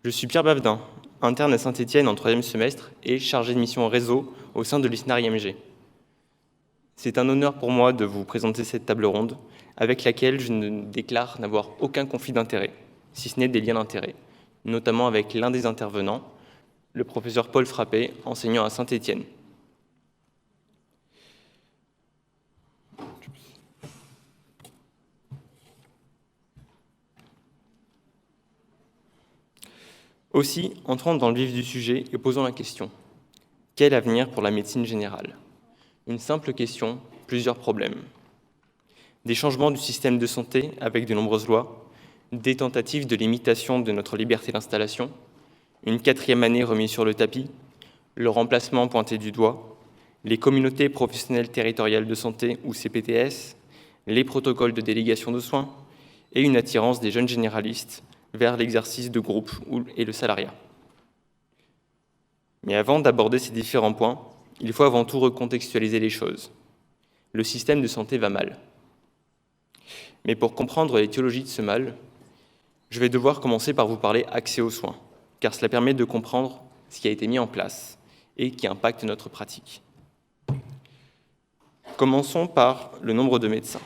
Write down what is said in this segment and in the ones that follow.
Je suis Pierre Bavedin, interne à Saint-Étienne en 3e semestre et chargé de mission réseau au sein de l'ISNAR IMG. C'est un honneur pour moi de vous présenter cette table ronde avec laquelle je ne déclare n'avoir aucun conflit d'intérêt, si ce n'est des liens d'intérêt, notamment avec l'un des intervenants, le professeur Paul Frappé, enseignant à Saint-Étienne. Aussi, entrons dans le vif du sujet et posons la question. Quel avenir pour la médecine générale? Une simple question, plusieurs problèmes. Des changements du système de santé avec de nombreuses lois, des tentatives de limitation de notre liberté d'installation, une 4e année remise sur le tapis, le remplacement pointé du doigt, les communautés professionnelles territoriales de santé ou CPTS, les protocoles de délégation de soins et une attirance des jeunes généralistes vers l'exercice de groupe et le salariat. Mais avant d'aborder ces différents points, il faut avant tout recontextualiser les choses. Le système de santé va mal. Mais pour comprendre l'étiologie de ce mal, je vais devoir commencer par vous parler accès aux soins, car cela permet de comprendre ce qui a été mis en place et qui impacte notre pratique. Commençons par le nombre de médecins.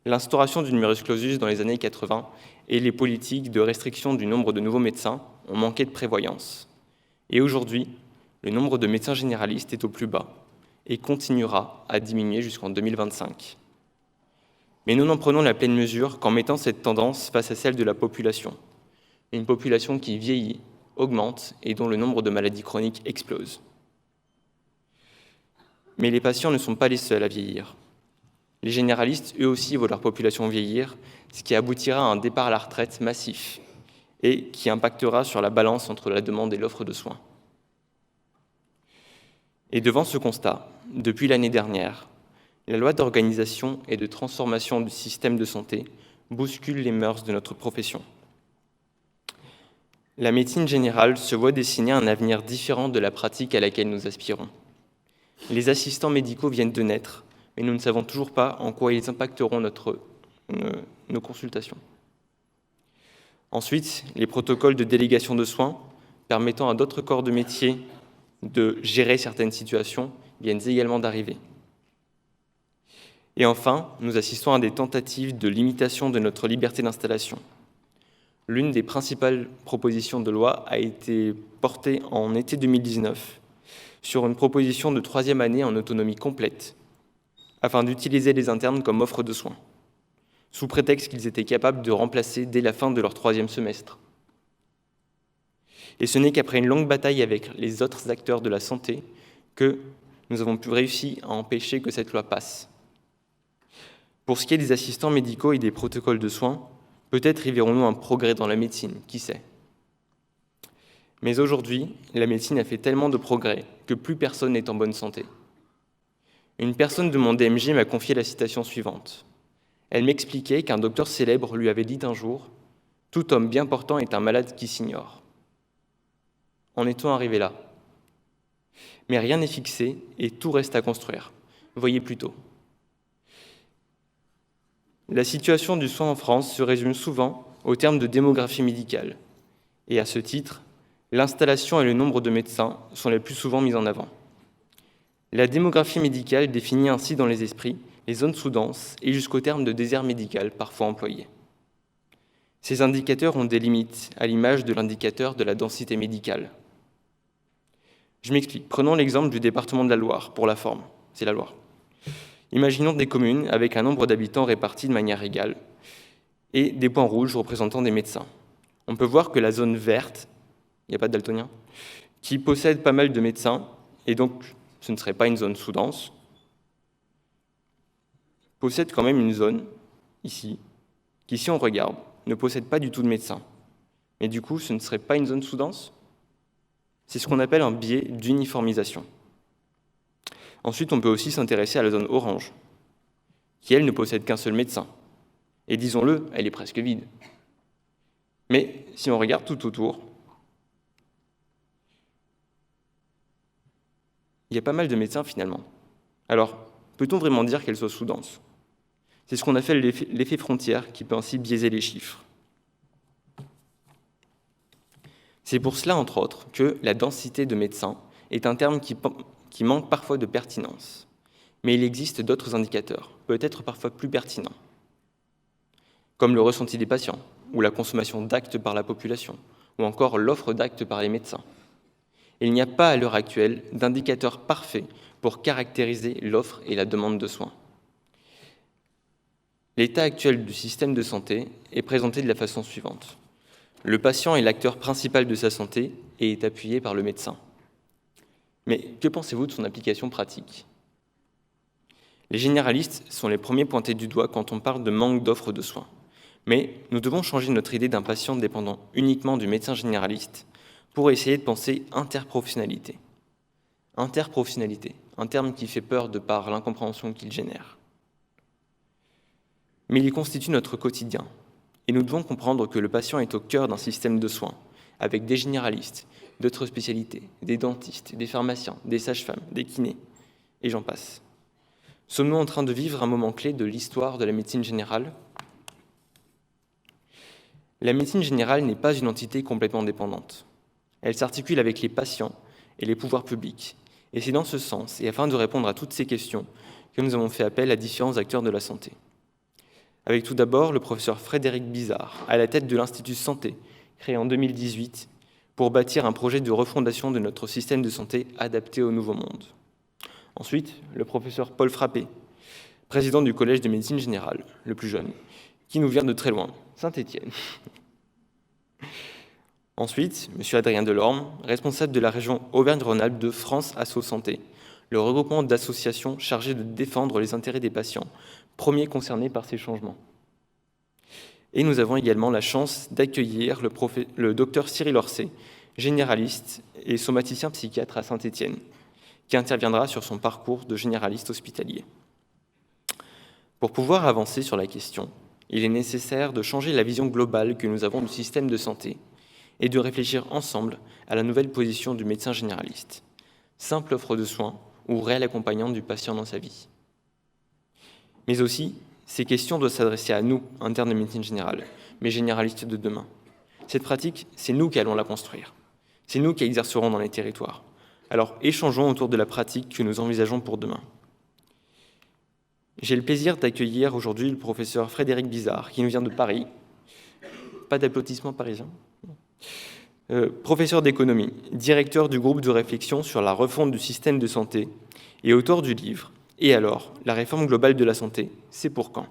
L'instauration du numerus clausus dans les années 80 et les politiques de restriction du nombre de nouveaux médecins ont manqué de prévoyance. Et aujourd'hui, le nombre de médecins généralistes est au plus bas et continuera à diminuer jusqu'en 2025. Mais nous n'en prenons la pleine mesure qu'en mettant cette tendance face à celle de la population. Une population qui vieillit, augmente et dont le nombre de maladies chroniques explose. Mais les patients ne sont pas les seuls à vieillir. Les généralistes, eux aussi, voient leur population vieillir, ce qui aboutira à un départ à la retraite massif et qui impactera sur la balance entre la demande et l'offre de soins. Et devant ce constat, depuis l'année dernière, la loi d'organisation et de transformation du système de santé bouscule les mœurs de notre profession. La médecine générale se voit dessiner un avenir différent de la pratique à laquelle nous aspirons. Les assistants médicaux viennent de naître, mais nous ne savons toujours pas en quoi ils impacteront nos consultations. Ensuite, les protocoles de délégation de soins, permettant à d'autres corps de métier de gérer certaines situations, viennent également d'arriver. Et enfin, nous assistons à des tentatives de limitation de notre liberté d'installation. L'une des principales propositions de loi a été portée en été 2019 sur une proposition de 3e année en autonomie complète, afin d'utiliser les internes comme offre de soins, sous prétexte qu'ils étaient capables de remplacer dès la fin de leur 3e semestre. Et ce n'est qu'après une longue bataille avec les autres acteurs de la santé que nous avons pu réussir à empêcher que cette loi passe. Pour ce qui est des assistants médicaux et des protocoles de soins, peut-être y verrons-nous un progrès dans la médecine, qui sait. Mais aujourd'hui, la médecine a fait tellement de progrès que plus personne n'est en bonne santé. Une personne de mon DMJ m'a confié la citation suivante. Elle m'expliquait qu'un docteur célèbre lui avait dit un jour « Tout homme bien portant est un malade qui s'ignore ». En est-on arrivé là? Mais rien n'est fixé et tout reste à construire. Voyez plutôt. La situation du soin en France se résume souvent au terme de démographie médicale. Et à ce titre, l'installation et le nombre de médecins sont les plus souvent mis en avant. La démographie médicale définit ainsi dans les esprits les zones sous-denses et jusqu'au terme de désert médical parfois employé. Ces indicateurs ont des limites, à l'image de l'indicateur de la densité médicale. Je m'explique. Prenons l'exemple du département de la Loire, pour la forme. C'est la Loire. Imaginons des communes avec un nombre d'habitants répartis de manière égale et des points rouges représentant des médecins. On peut voir que la zone verte, il n'y a pas de daltonien, qui possède pas mal de médecins, et donc ce ne serait pas une zone sous-dense, possède quand même une zone, ici, qui, si on regarde, ne possède pas du tout de médecins. Mais du coup, ce ne serait pas une zone sous-dense? C'est ce qu'on appelle un biais d'uniformisation. Ensuite, on peut aussi s'intéresser à la zone orange, qui, elle, ne possède qu'un seul médecin. Et disons-le, elle est presque vide. Mais si on regarde tout autour, il y a pas mal de médecins finalement. Alors, peut-on vraiment dire qu'elles soient sous-denses? C'est ce qu'on appelle l'effet frontière, qui peut ainsi biaiser les chiffres. C'est pour cela, entre autres, que la densité de médecins est un terme qui manque parfois de pertinence. Mais il existe d'autres indicateurs, peut-être parfois plus pertinents, comme le ressenti des patients, ou la consommation d'actes par la population, ou encore l'offre d'actes par les médecins. Il n'y a pas à l'heure actuelle d'indicateur parfait pour caractériser l'offre et la demande de soins. L'état actuel du système de santé est présenté de la façon suivante. Le patient est l'acteur principal de sa santé et est appuyé par le médecin. Mais que pensez-vous de son application pratique ? Les généralistes sont les premiers pointés du doigt quand on parle de manque d'offres de soins. Mais nous devons changer notre idée d'un patient dépendant uniquement du médecin généraliste pour essayer de penser interprofessionnalité. Interprofessionnalité, un terme qui fait peur de par l'incompréhension qu'il génère. Mais il constitue notre quotidien, et nous devons comprendre que le patient est au cœur d'un système de soins, avec des généralistes, d'autres spécialités, des dentistes, des pharmaciens, des sages-femmes, des kinés, et j'en passe. Sommes-nous en train de vivre un moment clé de l'histoire de la médecine générale ? La médecine générale n'est pas une entité complètement dépendante. Elle s'articule avec les patients et les pouvoirs publics, et c'est dans ce sens, et afin de répondre à toutes ces questions, que nous avons fait appel à différents acteurs de la santé. Avec tout d'abord le professeur Frédéric Bizard, à la tête de l'Institut Santé, créé en 2018, pour bâtir un projet de refondation de notre système de santé adapté au nouveau monde. Ensuite, le professeur Paul Frappé, président du Collège de médecine générale, le plus jeune, qui nous vient de très loin, Saint-Étienne. Ensuite, M. Adrien Delorme, responsable de la région Auvergne-Rhône-Alpes de France Asso Santé, le regroupement d'associations chargées de défendre les intérêts des patients, premiers concernés par ces changements. Et nous avons également la chance d'accueillir le docteur Cyril Orcet, généraliste et somaticien psychiatre à Saint-Étienne, qui interviendra sur son parcours de généraliste hospitalier. Pour pouvoir avancer sur la question, il est nécessaire de changer la vision globale que nous avons du système de santé et de réfléchir ensemble à la nouvelle position du médecin généraliste. Simple offre de soins ou réel accompagnant du patient dans sa vie. Mais aussi, ces questions doivent s'adresser à nous, internes de médecine générale, mais généralistes de demain. Cette pratique, c'est nous qui allons la construire. C'est nous qui exercerons dans les territoires. Alors, échangeons autour de la pratique que nous envisageons pour demain. J'ai le plaisir d'accueillir aujourd'hui le professeur Frédéric Bizard, qui nous vient de Paris. Pas d'applaudissements parisiens. Professeur d'économie, directeur du groupe de réflexion sur la refonte du système de santé et auteur du livre « Et alors, la réforme globale de la santé, c'est pour quand ?»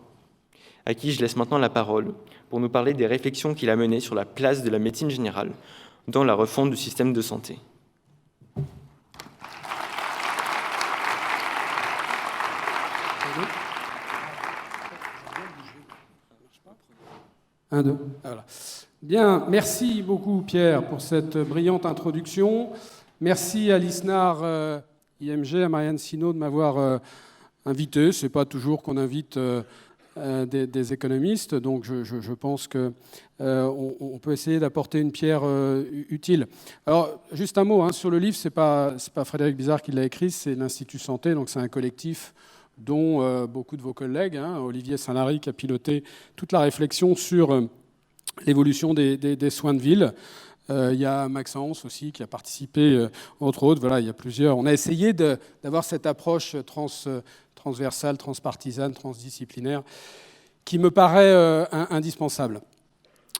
à qui je laisse maintenant la parole pour nous parler des réflexions qu'il a menées sur la place de la médecine générale dans la refonte du système de santé. Un, deux, voilà. Bien, merci beaucoup Pierre pour cette brillante introduction. Merci à l'ISNAR IMG, à Marianne Sinaud de m'avoir invité. Ce n'est pas toujours qu'on invite des économistes, donc je pense qu'on peut essayer d'apporter une pierre utile. Alors, juste un mot sur le livre, c'est pas Frédéric Bizard qui l'a écrit, c'est l'Institut Santé, donc c'est un collectif dont beaucoup de vos collègues, Olivier Saint-Lary qui a piloté toute la réflexion sur l'évolution des soins de ville. Il y a Maxence aussi qui a participé, entre autres. Voilà, il y a plusieurs. On a essayé d'avoir cette approche transversale, transpartisane, transdisciplinaire, qui me paraît indispensable.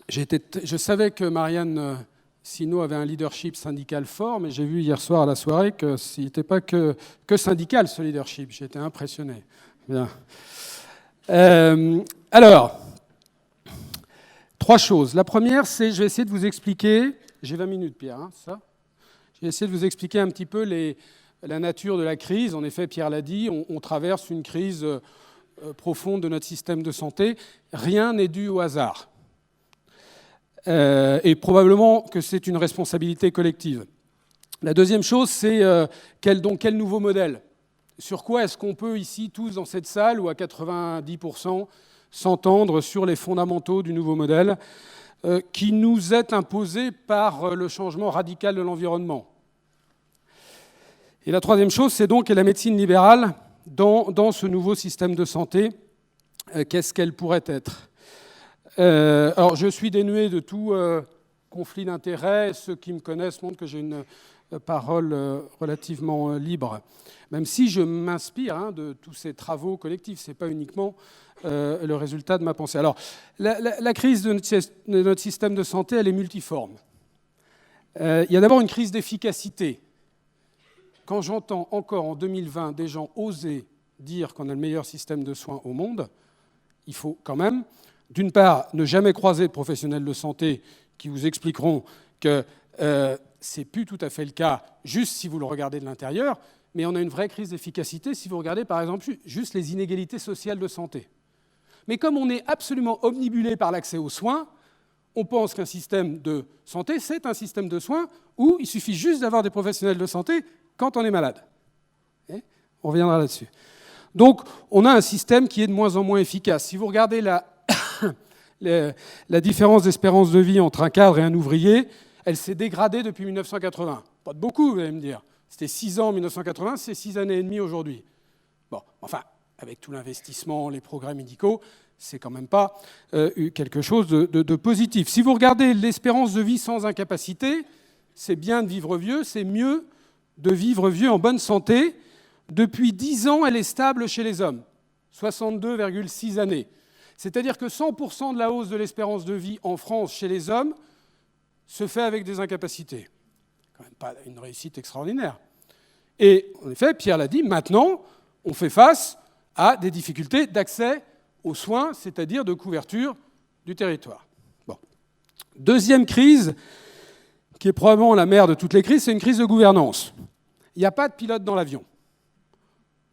Je savais que Marianne Sinaud avait un leadership syndical fort, mais j'ai vu hier soir à la soirée que ce n'était pas que syndical, ce leadership. J'ai été impressionné. Bien. Alors, trois choses. La première, c'est, je vais essayer de vous expliquer, j'ai 20 minutes Pierre, ça. Je vais essayer de vous expliquer un petit peu la nature de la crise. En effet, Pierre l'a dit, on traverse une crise profonde de notre système de santé. Rien n'est dû au hasard. Et probablement que c'est une responsabilité collective. La deuxième chose, c'est quel nouveau modèle ? Sur quoi est-ce qu'on peut ici, tous dans cette salle, ou à 90%, s'entendre sur les fondamentaux du nouveau modèle qui nous est imposé par le changement radical de l'environnement ? Et la troisième chose, c'est donc la médecine libérale dans ce nouveau système de santé, qu'est-ce qu'elle pourrait être ? Alors, je suis dénué de tout conflit d'intérêts. Ceux qui me connaissent montrent que j'ai une parole relativement libre, même si je m'inspire de tous ces travaux collectifs. Ce n'est pas uniquement le résultat de ma pensée. Alors, la crise de notre système de santé, elle est multiforme. Il y a d'abord une crise d'efficacité. Quand j'entends encore en 2020 des gens oser dire qu'on a le meilleur système de soins au monde, il faut quand même, d'une part, ne jamais croiser de professionnels de santé qui vous expliqueront que ce n'est plus tout à fait le cas, juste si vous le regardez de l'intérieur, mais on a une vraie crise d'efficacité si vous regardez, par exemple, juste les inégalités sociales de santé. Mais comme on est absolument omnibulé par l'accès aux soins, on pense qu'un système de santé, c'est un système de soins où il suffit juste d'avoir des professionnels de santé quand on est malade. On reviendra là-dessus. Donc, on a un système qui est de moins en moins efficace. Si vous regardez la différence d'espérance de vie entre un cadre et un ouvrier, elle s'est dégradée depuis 1980. Pas de beaucoup, vous allez me dire. C'était 6 ans en 1980, c'est 6 années et demie aujourd'hui. Bon, enfin, avec tout l'investissement, les progrès médicaux, c'est quand même pas quelque chose de positif. Si vous regardez l'espérance de vie sans incapacité, c'est bien de vivre vieux, c'est mieux de vivre vieux en bonne santé. Depuis 10 ans, elle est stable chez les hommes, 62,6 années. C'est-à-dire que 100% de la hausse de l'espérance de vie en France chez les hommes se fait avec des incapacités. Quand même pas une réussite extraordinaire. Et en effet, Pierre l'a dit, maintenant, on fait face à des difficultés d'accès aux soins, c'est-à-dire de couverture du territoire. Bon. Deuxième crise, qui est probablement la mère de toutes les crises, c'est une crise de gouvernance. Il n'y a pas de pilote dans l'avion.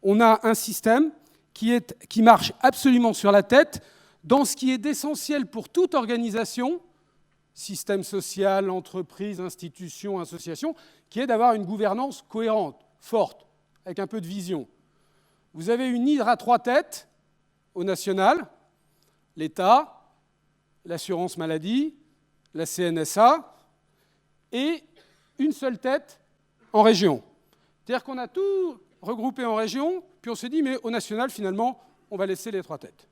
On a un système qui marche absolument sur la tête dans ce qui est d'essentiel pour toute organisation, système social, entreprise, institution, association, qui est d'avoir une gouvernance cohérente, forte, avec un peu de vision. Vous avez une hydre à 3 têtes au national, l'État, l'assurance maladie, la CNSA, et une seule tête en région. C'est-à-dire qu'on a tout regroupé en région, puis on s'est dit, mais au national, finalement, on va laisser les 3 têtes.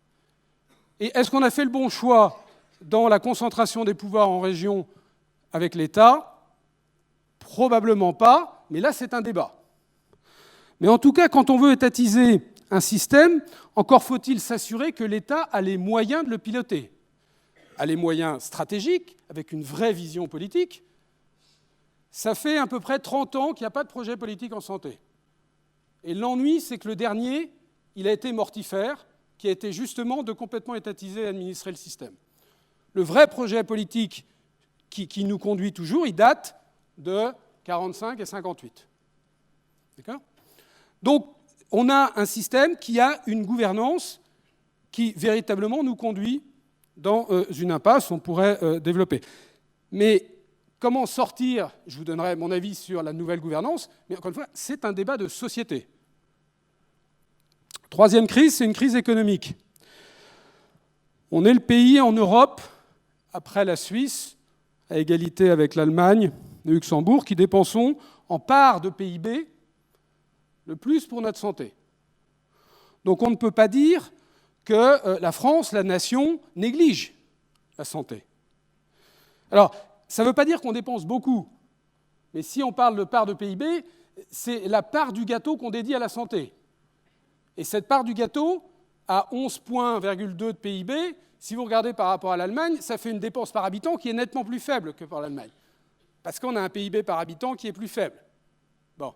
Et est-ce qu'on a fait le bon choix dans la concentration des pouvoirs en région avec l'État? Probablement pas, mais là, c'est un débat. Mais en tout cas, quand on veut étatiser un système, encore faut-il s'assurer que l'État a les moyens de le piloter. A les moyens stratégiques, avec une vraie vision politique. Ça fait à peu près 30 ans qu'il n'y a pas de projet politique en santé. Et l'ennui, c'est que le dernier, il a été mortifère, qui a été justement de complètement étatiser et administrer le système. Le vrai projet politique qui nous conduit toujours, il date de 45 et 58. D'accord ? Donc, on a un système qui a une gouvernance qui véritablement nous conduit dans une impasse, on pourrait développer. Mais comment sortir? Je vous donnerai mon avis sur la nouvelle gouvernance, mais encore une fois, c'est un débat de société. Troisième crise, c'est une crise économique. On est le pays en Europe, après la Suisse, à égalité avec l'Allemagne, le Luxembourg, qui dépensons en part de PIB le plus pour notre santé. Donc on ne peut pas dire que la France, la nation, néglige la santé. Alors, ça ne veut pas dire qu'on dépense beaucoup, mais si on parle de part de PIB, c'est la part du gâteau qu'on dédie à la santé. Et cette part du gâteau, à 11,2 points de PIB, si vous regardez par rapport à l'Allemagne, ça fait une dépense par habitant qui est nettement plus faible que par l'Allemagne. Parce qu'on a un PIB par habitant qui est plus faible. Bon.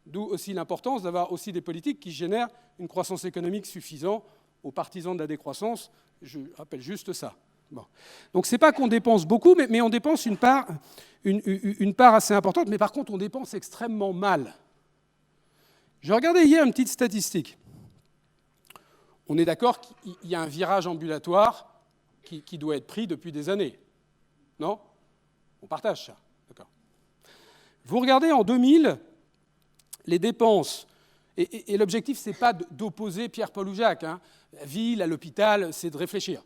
D'où aussi l'importance d'avoir aussi des politiques qui génèrent une croissance économique suffisante aux partisans de la décroissance. Je rappelle juste ça. Bon. Donc ce n'est pas qu'on dépense beaucoup, mais on dépense une part assez importante. Mais par contre, on dépense extrêmement mal. J'ai regardé hier une petite statistique. On est d'accord qu'il y a un virage ambulatoire qui doit être pris depuis des années. Non? On partage ça. D'accord. Vous regardez en 2000... les dépenses, et l'objectif, ce n'est pas d'opposer Pierre-Paul ou Jacques. Hein. La ville, à l'hôpital, c'est de réfléchir.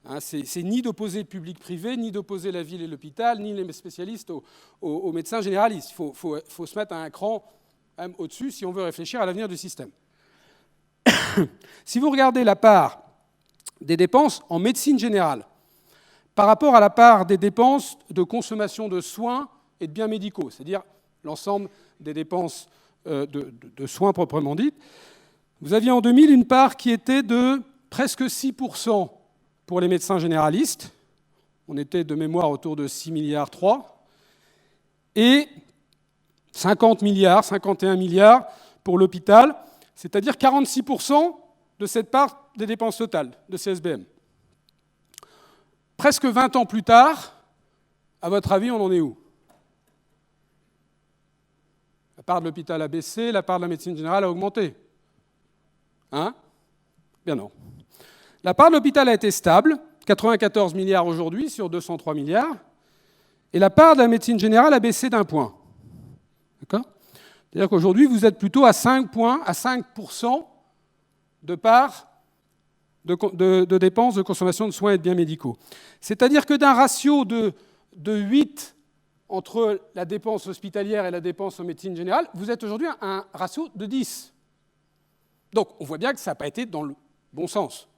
Hein, c'est ni d'opposer le public-privé, ni d'opposer la ville et l'hôpital, ni les spécialistes aux médecins généralistes. Il faut se mettre à un cran même au-dessus si on veut réfléchir à l'avenir du système. Si vous regardez la part des dépenses en médecine générale par rapport à la part des dépenses de consommation de soins et de biens médicaux, c'est-à-dire l'ensemble des dépenses de soins proprement dites. Vous aviez en 2000 une part qui était de presque 6% pour les médecins généralistes. On était de mémoire autour de 6,3 milliards. Et 50 milliards, 51 milliards pour l'hôpital, c'est-à-dire 46% de cette part des dépenses totales de CSBM. Presque 20 ans plus tard, à votre avis, on en est où? La part de l'hôpital a baissé, la part de la médecine générale a augmenté. Hein? Bien non. La part de l'hôpital a été stable, 94 milliards aujourd'hui sur 203 milliards, et la part de la médecine générale a baissé d'1 point. D'accord? C'est-à-dire qu'aujourd'hui, vous êtes plutôt à 5% de part de dépenses de consommation de soins et de biens médicaux. C'est-à-dire que d'un ratio de 8 entre la dépense hospitalière et la dépense en médecine générale, vous êtes aujourd'hui à un ratio de 10. Donc, on voit bien que ça n'a pas été dans le bon sens.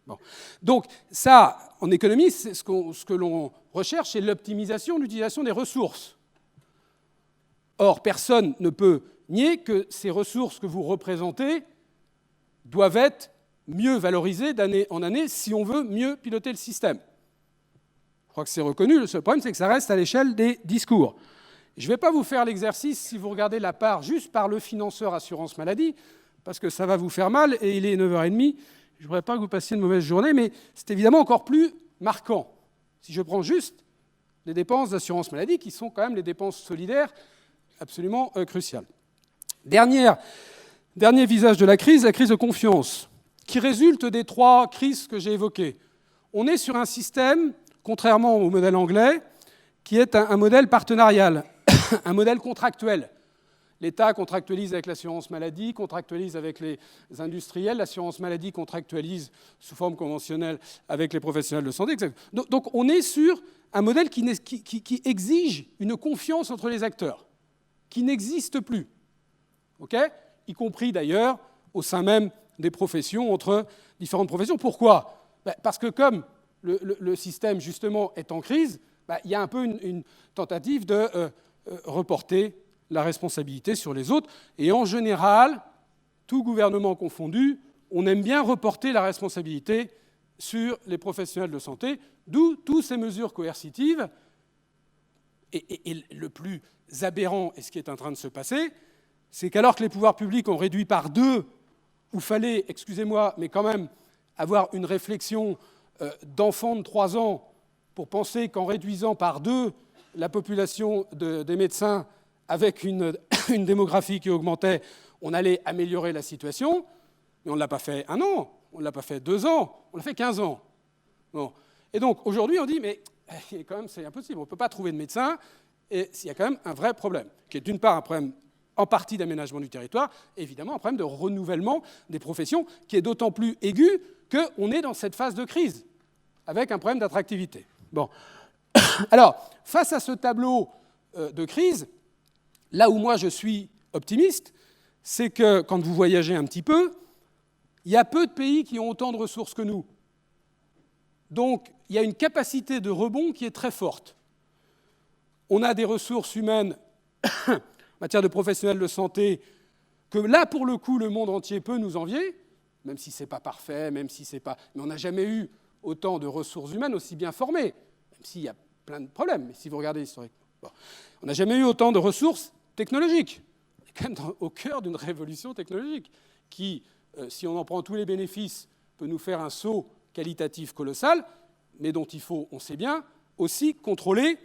Bon. Donc, ça, en économie, c'est ce que l'on recherche, c'est l'optimisation de l'utilisation des ressources. Or, personne ne peut nier que ces ressources que vous représentez doivent être mieux valorisées d'année en année si on veut mieux piloter le système. Je crois que c'est reconnu. Le seul problème, c'est que ça reste à l'échelle des discours. Je ne vais pas vous faire l'exercice si vous regardez la part juste par le financeur assurance maladie, parce que ça va vous faire mal, et il est 9h30. Je ne voudrais pas que vous passiez une mauvaise journée, mais c'est évidemment encore plus marquant. Si je prends juste les dépenses d'assurance maladie, qui sont quand même les dépenses solidaires absolument cruciales. Dernier visage de la crise de confiance, qui résulte des 3 crises que j'ai évoquées. On est sur un système, contrairement au modèle anglais, qui est un modèle partenarial, un modèle contractuel. L'État contractualise avec l'assurance maladie, contractualise avec les industriels, l'assurance maladie contractualise sous forme conventionnelle avec les professionnels de santé. Etc. Donc on est sur un modèle qui exige une confiance entre les acteurs, qui n'existe plus, y compris d'ailleurs au sein même des professions, entre différentes professions. Pourquoi? Parce que comme le système justement est en crise, il y a un peu une tentative de reporter la responsabilité sur les autres. Et en général, tout gouvernement confondu, on aime bien reporter la responsabilité sur les professionnels de santé, d'où toutes ces mesures coercitives. Et le plus aberrant, et ce qui est en train de se passer, c'est qu'alors que les pouvoirs publics ont réduit par 2, où fallait, excusez-moi, mais quand même avoir une réflexion d'enfants de 3 ans pour penser qu'en réduisant par 2 la population des médecins avec une démographie qui augmentait, on allait améliorer la situation, mais on ne l'a pas fait 1 an, on ne l'a pas fait 2 ans, on l'a fait 15 ans. Bon. Et donc aujourd'hui on dit, mais quand même c'est impossible, on ne peut pas trouver de médecins, et il y a quand même un vrai problème, qui est d'une part un problème en partie d'aménagement du territoire, et évidemment un problème de renouvellement des professions, qui est d'autant plus aigu qu'on est dans cette phase de crise, avec un problème d'attractivité. Bon. Alors, face à ce tableau de crise, là où moi je suis optimiste, c'est que quand vous voyagez un petit peu, il y a peu de pays qui ont autant de ressources que nous. Donc il y a une capacité de rebond qui est très forte. On a des ressources humaines en matière de professionnels de santé que là, pour le coup, le monde entier peut nous envier, même si ce n'est pas parfait, même si c'est pas... Mais on n'a jamais eu autant de ressources humaines aussi bien formées, même s'il y a plein de problèmes, mais si vous regardez historiquement. Bon. On n'a jamais eu autant de ressources technologique. On est quand même au cœur d'une révolution technologique qui, si on en prend tous les bénéfices, peut nous faire un saut qualitatif colossal, mais dont il faut, on sait bien, aussi contrôler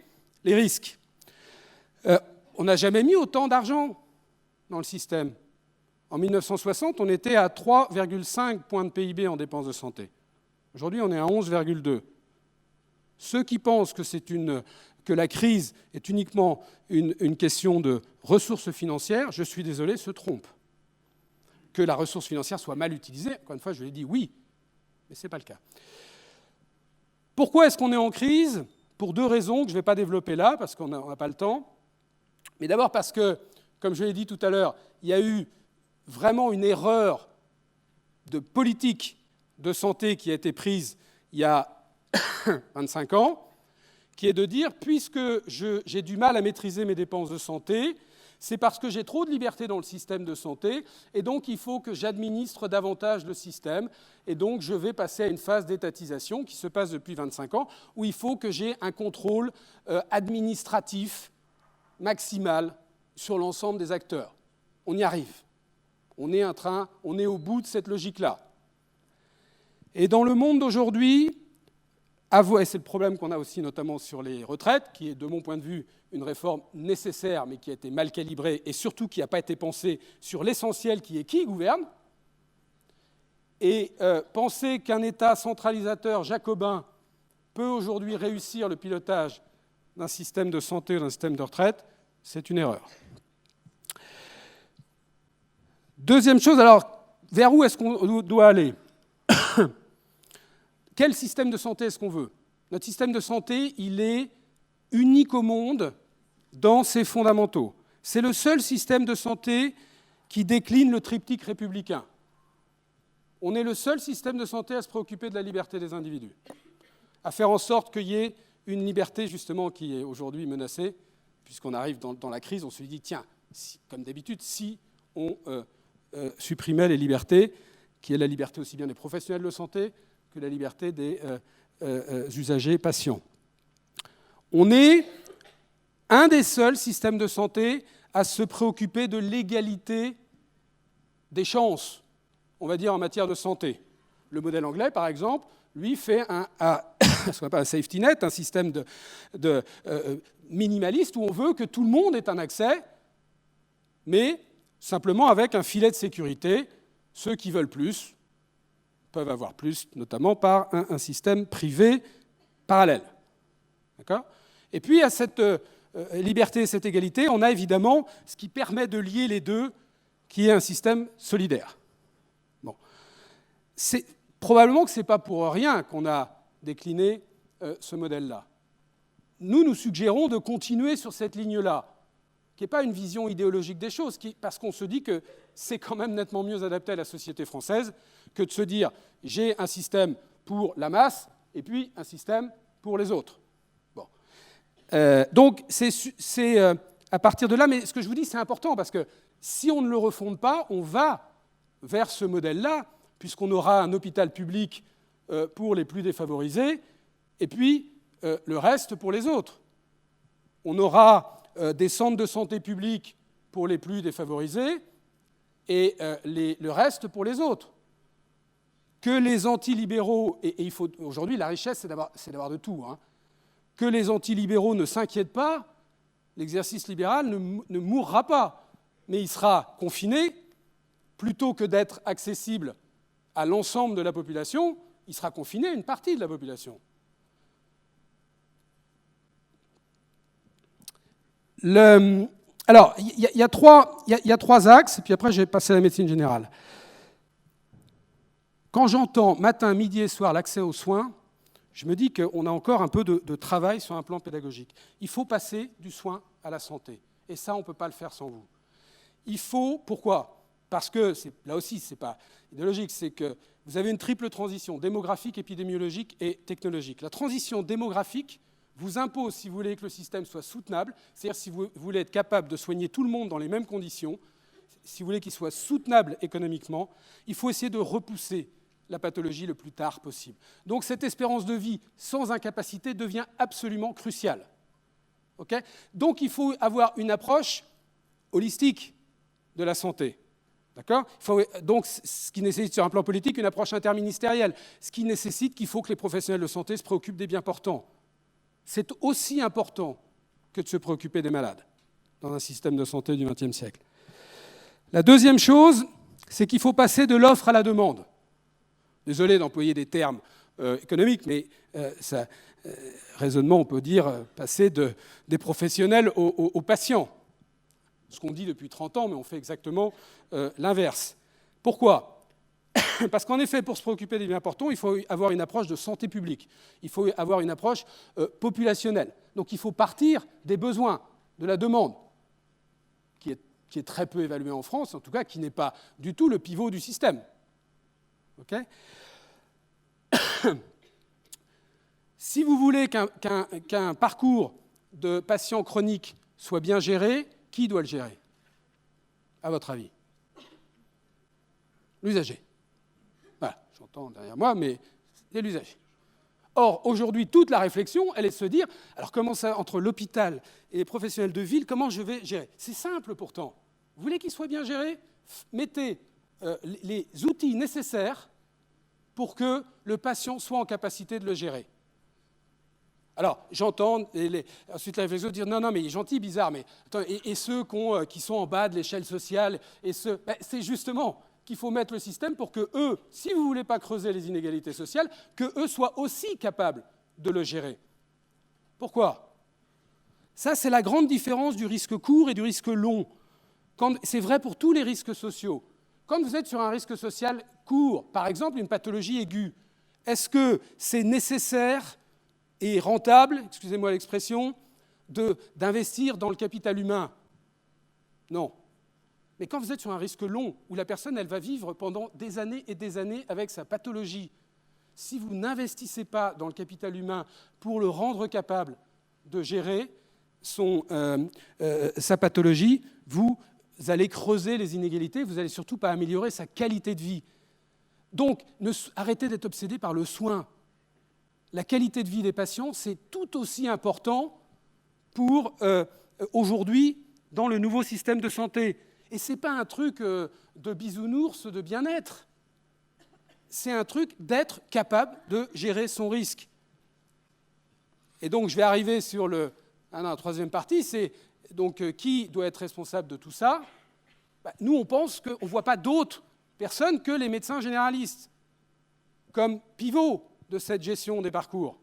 les risques. On n'a jamais mis autant d'argent dans le système. En 1960, on était à 3,5 points de PIB en dépenses de santé. Aujourd'hui, on est à 11,2. Ceux qui pensent que la crise est uniquement une question de ressources financières, je suis désolé, se trompent. Que la ressource financière soit mal utilisée, encore une fois, je l'ai dit oui, mais ce n'est pas le cas. Pourquoi est-ce qu'on est en crise? Pour 2 raisons que je ne vais pas développer là, parce qu'on n'a pas le temps. Mais d'abord parce que, comme je l'ai dit tout à l'heure, il y a eu vraiment une erreur de politique de santé qui a été prise il y a 25 ans, qui est de dire, puisque j'ai du mal à maîtriser mes dépenses de santé, c'est parce que j'ai trop de liberté dans le système de santé, et donc il faut que j'administre davantage le système, et donc je vais passer à une phase d'étatisation qui se passe depuis 25 ans, où il faut que j'ai un contrôle administratif maximal sur l'ensemble des acteurs. On y arrive. On est au bout de cette logique-là. Et dans le monde d'aujourd'hui, et c'est le problème qu'on a aussi notamment sur les retraites, qui est de mon point de vue une réforme nécessaire, mais qui a été mal calibrée, et surtout qui n'a pas été pensée sur l'essentiel qui est qui gouverne. Et penser qu'un État centralisateur jacobin peut aujourd'hui réussir le pilotage d'un système de santé ou d'un système de retraite, c'est une erreur. Deuxième chose, alors, vers où est-ce qu'on doit aller ? Quel système de santé est-ce qu'on veut ? Notre système de santé, il est unique au monde dans ses fondamentaux. C'est le seul système de santé qui décline le triptyque républicain. On est le seul système de santé à se préoccuper de la liberté des individus, à faire en sorte qu'il y ait une liberté, justement, qui est aujourd'hui menacée, puisqu'on arrive dans la crise, on se dit, tiens, comme d'habitude, si on supprimait les libertés, qui est la liberté aussi bien des professionnels de santé que la liberté des usagers patients. On est un des seuls systèmes de santé à se préoccuper de l'égalité des chances, on va dire, en matière de santé. Le modèle anglais, par exemple, lui fait ce qu'on appelle un safety net, un système minimaliste où on veut que tout le monde ait un accès, mais simplement avec un filet de sécurité. Ceux qui veulent plus peuvent avoir plus, notamment par un système privé parallèle. D'accord ? Et puis, à cette liberté et cette égalité, on a évidemment ce qui permet de lier les deux, qui est un système solidaire. Bon. Probablement que ce n'est pas pour rien qu'on a décliné ce modèle-là. Nous suggérons de continuer sur cette ligne-là, qui n'est pas une vision idéologique des choses, parce qu'on se dit que c'est quand même nettement mieux adapté à la société française que de se dire « j'ai un système pour la masse et puis un système pour les autres ». Bon. Donc, c'est à partir de là, mais ce que je vous dis, c'est important, parce que si on ne le refonde pas, on va vers ce modèle-là, puisqu'on aura un hôpital public pour les plus défavorisés, et puis le reste pour les autres. On aura des centres de santé publics pour les plus défavorisés, et le reste pour les autres. Que les antilibéraux, et il faut aujourd'hui la richesse c'est d'avoir de tout, hein, que les antilibéraux ne s'inquiètent pas, l'exercice libéral ne mourra pas, mais il sera confiné, plutôt que d'être accessible à l'ensemble de la population, il sera confiné à une partie de la population. Alors, il y a trois axes, et puis après, je vais passer à la médecine générale. Quand j'entends matin, midi et soir l'accès aux soins, je me dis qu'on a encore un peu de travail sur un plan pédagogique. Il faut passer du soin à la santé, et ça, on ne peut pas le faire sans vous. Il faut, pourquoi ? Parce que, là aussi, ce n'est pas idéologique, c'est que vous avez une triple transition, démographique, épidémiologique et technologique. La transition démographique vous impose, si vous voulez que le système soit soutenable, c'est-à-dire si vous voulez être capable de soigner tout le monde dans les mêmes conditions, si vous voulez qu'il soit soutenable économiquement, il faut essayer de repousser la pathologie le plus tard possible. Donc cette espérance de vie sans incapacité devient absolument cruciale. Okay ? Donc il faut avoir une approche holistique de la santé. D'accord ? Donc, ce qui nécessite sur un plan politique une approche interministérielle, ce qui nécessite qu'il faut que les professionnels de santé se préoccupent des bien portants. C'est aussi important que de se préoccuper des malades dans un système de santé du XXe siècle. La deuxième chose, c'est qu'il faut passer de l'offre à la demande. Désolé d'employer des termes économiques, mais raisonnement, on peut dire passer des professionnels aux patients. Ce qu'on dit depuis 30 ans, mais on fait exactement l'inverse. Pourquoi ? Parce qu'en effet, pour se préoccuper des biens portants, il faut avoir une approche de santé publique. Il faut avoir une approche populationnelle. Donc il faut partir des besoins, de la demande, qui est très peu évaluée en France, en tout cas qui n'est pas du tout le pivot du système. Okay ? Si vous voulez qu'un parcours de patient chronique soit bien géré, qui doit le gérer, à votre avis? L'usager. Voilà, j'entends derrière moi, mais c'est l'usager. Or, aujourd'hui, toute la réflexion, elle est de se dire, alors comment ça, entre l'hôpital et les professionnels de ville, comment je vais gérer? C'est simple pourtant. Vous voulez qu'il soit bien géré? Mettez les outils nécessaires pour que le patient soit en capacité de le gérer. Alors, j'entends ensuite la réflexion dire non, mais il est gentil, bizarre, mais attends, et ceux qui sont en bas de l'échelle sociale, c'est justement qu'il faut mettre le système pour que eux, si vous ne voulez pas creuser les inégalités sociales, que eux soient aussi capables de le gérer. Pourquoi? Ça, c'est la grande différence du risque court et du risque long. C'est vrai pour tous les risques sociaux. Quand vous êtes sur un risque social court, par exemple une pathologie aiguë, est-ce que c'est nécessaire et rentable, excusez-moi l'expression, d'investir dans le capital humain? Non. Mais quand vous êtes sur un risque long, où la personne elle va vivre pendant des années et des années avec sa pathologie, si vous n'investissez pas dans le capital humain pour le rendre capable de gérer sa pathologie, vous allez creuser les inégalités, vous n'allez surtout pas améliorer sa qualité de vie. Donc, arrêtez d'être obsédé par le soin. La qualité de vie des patients, c'est tout aussi important pour aujourd'hui dans le nouveau système de santé. Et ce n'est pas un truc de bisounours, de bien-être. C'est un truc d'être capable de gérer son risque. Et donc, je vais arriver sur la troisième partie, c'est donc qui doit être responsable de tout ça? Nous, on pense qu'on ne voit pas d'autres personnes que les médecins généralistes, comme pivot de cette gestion des parcours.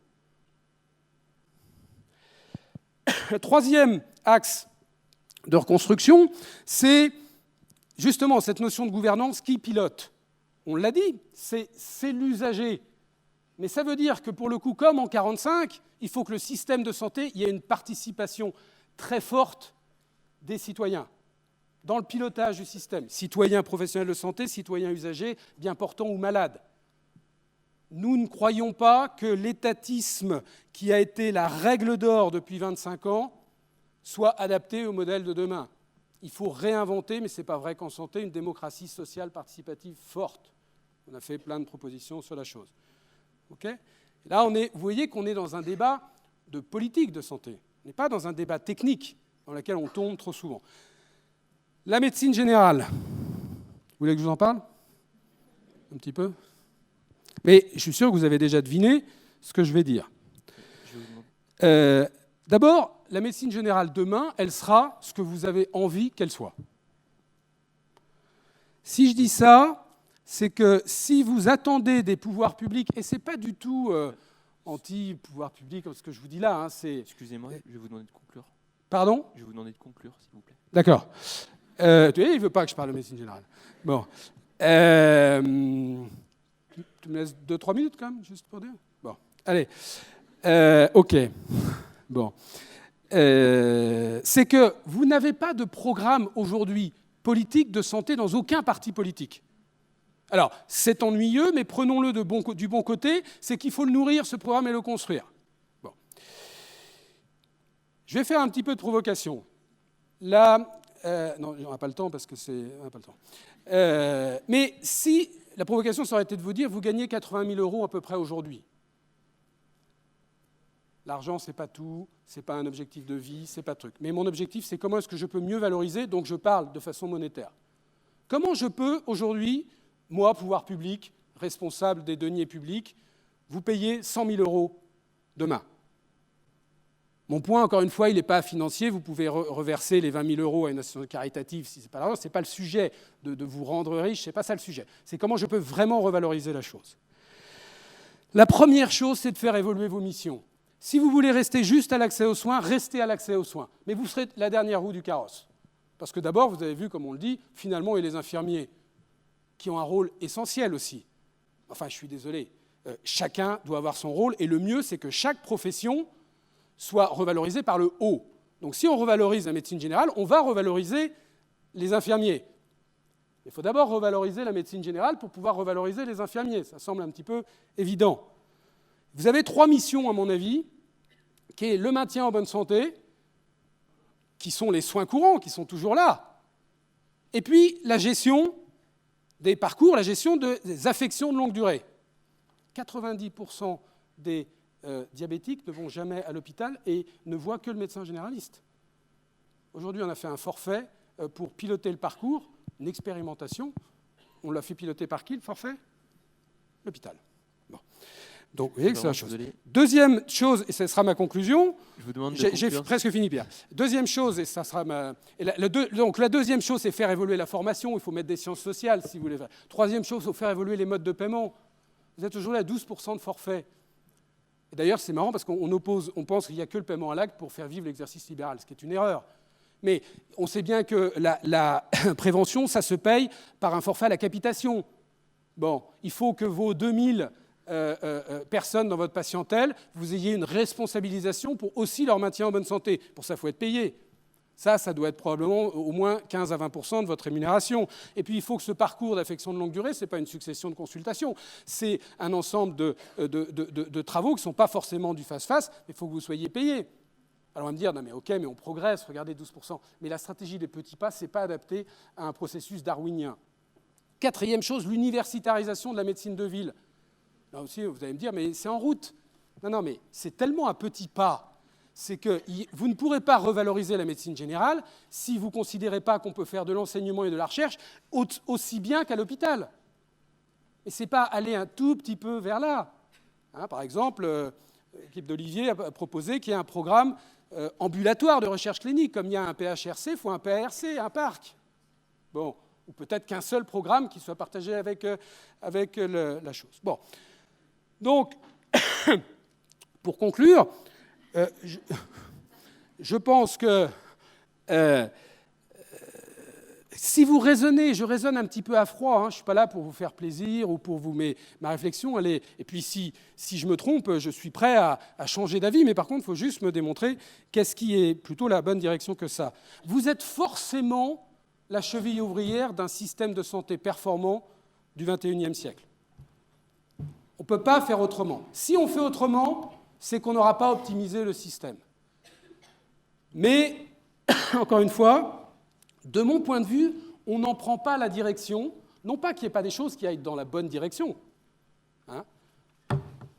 Le troisième axe de reconstruction, c'est justement cette notion de gouvernance qui pilote. On l'a dit, c'est l'usager. Mais ça veut dire que pour le coup, comme en 1945, il faut que le système de santé, il y ait une participation très forte des citoyens dans le pilotage du système. Citoyens professionnels de santé, citoyens usagers, bien portants ou malades. Nous ne croyons pas que l'étatisme qui a été la règle d'or depuis 25 ans soit adapté au modèle de demain. Il faut réinventer, mais ce n'est pas vrai qu'en santé, une démocratie sociale participative forte. On a fait plein de propositions sur la chose. Okay ? Là, vous voyez qu'on est dans un débat de politique de santé. On n'est pas dans un débat technique dans lequel on tombe trop souvent. La médecine générale. Vous voulez que je vous en parle? Un petit peu? Mais je suis sûr que vous avez déjà deviné ce que je vais dire. D'abord, la médecine générale demain, elle sera ce que vous avez envie qu'elle soit. Si je dis ça, c'est que si vous attendez des pouvoirs publics, et ce n'est pas du tout anti-pouvoir public comme ce que je vous dis là. Excusez-moi, je vais vous demander de conclure. Pardon? Je vais vous demander de conclure, s'il vous plaît. D'accord. Il ne veut pas que je parle de médecine générale. Bon. Tu me laisses 2-3 minutes quand même, juste pour dire? Bon. Allez. OK. Bon. C'est que vous n'avez pas de programme aujourd'hui politique de santé dans aucun parti politique. Alors, c'est ennuyeux, mais prenons-le du bon côté, c'est qu'il faut le nourrir, ce programme, et le construire. Bon. Je vais faire un petit peu de provocation. Là, non, on n'a pas le temps parce que c'est... On n'a pas le temps. Mais si la provocation, ça aurait été de vous dire, vous gagnez 80 000 € à peu près aujourd'hui. L'argent, ce n'est pas tout, ce n'est pas un objectif de vie, ce n'est pas truc. Mais mon objectif, c'est comment est-ce que je peux mieux valoriser, donc je parle de façon monétaire. Comment je peux aujourd'hui, moi, pouvoir public, responsable des deniers publics, vous payer 100 000 € demain? Mon point, encore une fois, il n'est pas financier. Vous pouvez reverser les 20 000 € à une association caritative si ce n'est pas l'argent. Ce n'est pas le sujet de vous rendre riche, ce n'est pas ça le sujet. C'est comment je peux vraiment revaloriser la chose. La première chose, c'est de faire évoluer vos missions. Si vous voulez rester juste à l'accès aux soins, restez à l'accès aux soins. Mais vous serez la dernière roue du carrosse. Parce que d'abord, vous avez vu, comme on le dit, finalement, il y a les infirmiers qui ont un rôle essentiel aussi. Enfin, je suis désolé. Chacun doit avoir son rôle. Et le mieux, c'est que chaque profession soit revalorisée par le haut. Donc si on revalorise la médecine générale, on va revaloriser les infirmiers. Il faut d'abord revaloriser la médecine générale pour pouvoir revaloriser les infirmiers. Ça semble un petit peu évident. Vous avez 3 missions, à mon avis, qui est le maintien en bonne santé, qui sont les soins courants, qui sont toujours là, et puis la gestion des parcours, la gestion des affections de longue durée. 90% des diabétiques ne vont jamais à l'hôpital et ne voient que le médecin généraliste. Aujourd'hui, on a fait un forfait pour piloter le parcours, une expérimentation. On l'a fait piloter par qui, le forfait? L'hôpital. Bon. Donc, vous voyez que c'est la chose. Deuxième chose, et ce sera ma conclusion. Je vous demande j'ai presque fini, Pierre. Deuxième chose, et ça sera ma. Donc, la deuxième chose, c'est faire évoluer la formation. Il faut mettre des sciences sociales, si vous voulez. Troisième chose, il faut faire évoluer les modes de paiement. Vous êtes aujourd'hui à 12% de forfait. Et d'ailleurs, c'est marrant parce on pense qu'il n'y a que le paiement à l'acte pour faire vivre l'exercice libéral, ce qui est une erreur. Mais on sait bien que la prévention, ça se paye par un forfait à la capitation. Bon, il faut que vos 2000 personnes dans votre patientèle, vous ayez une responsabilisation pour aussi leur maintien en bonne santé. Pour ça, il faut être payé. Ça doit être probablement au moins 15 à 20% de votre rémunération. Et puis, il faut que ce parcours d'affection de longue durée, ce n'est pas une succession de consultations, c'est un ensemble de travaux qui ne sont pas forcément du face-face, mais il faut que vous soyez payé. Alors on va me dire, non mais ok, mais on progresse, regardez 12%. Mais la stratégie des petits pas, ce n'est pas adapté à un processus darwinien. Quatrième chose, l'universitarisation de la médecine de ville. Là aussi, vous allez me dire, mais c'est en route. Non, mais c'est tellement un petit pas. C'est que vous ne pourrez pas revaloriser la médecine générale si vous ne considérez pas qu'on peut faire de l'enseignement et de la recherche aussi bien qu'à l'hôpital. Et ce n'est pas aller un tout petit peu vers là. Par exemple, l'équipe d'Olivier a proposé qu'il y ait un programme ambulatoire de recherche clinique. Comme il y a un PHRC, il faut un PARC, un parc. Bon, ou peut-être qu'un seul programme qui soit partagé avec la chose. Bon. Donc, pour conclure, je pense que si vous raisonnez, je raisonne un petit peu à froid, je ne suis pas là pour vous faire plaisir ou pour vous, mais ma réflexion, elle est... Et puis si je me trompe, je suis prêt à changer d'avis, mais par contre, il faut juste me démontrer qu'est-ce qui est plutôt la bonne direction que ça. Vous êtes forcément la cheville ouvrière d'un système de santé performant du XXIe siècle. On ne peut pas faire autrement. Si on fait autrement, c'est qu'on n'aura pas optimisé le système. Mais, encore une fois, de mon point de vue, on n'en prend pas la direction, non pas qu'il n'y ait pas des choses qui aillent dans la bonne direction.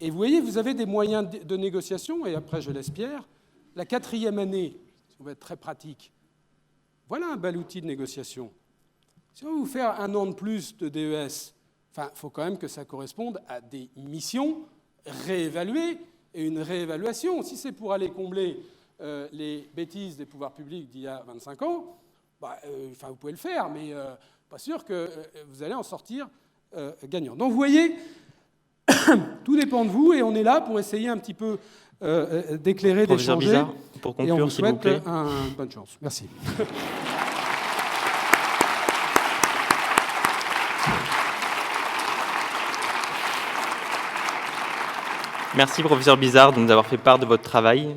Et vous voyez, vous avez des moyens de négociation, et après je laisse Pierre, la 4e année, ça va être très pratique, voilà un bel outil de négociation. Si on veut vous faire 1 an de plus de DES, il faut quand même que ça corresponde à des missions réévaluées et une réévaluation. Si c'est pour aller combler les bêtises des pouvoirs publics d'il y a 25 ans, vous pouvez le faire, mais pas sûr que vous allez en sortir gagnant. Donc vous voyez, tout dépend de vous, et on est là pour essayer un petit peu d'éclairer, d'échanger. Bizard, pour conclure, et on vous s'il vous souhaite plaît. Bonne chance. Merci. Merci, professeur Bizard, de nous avoir fait part de votre travail.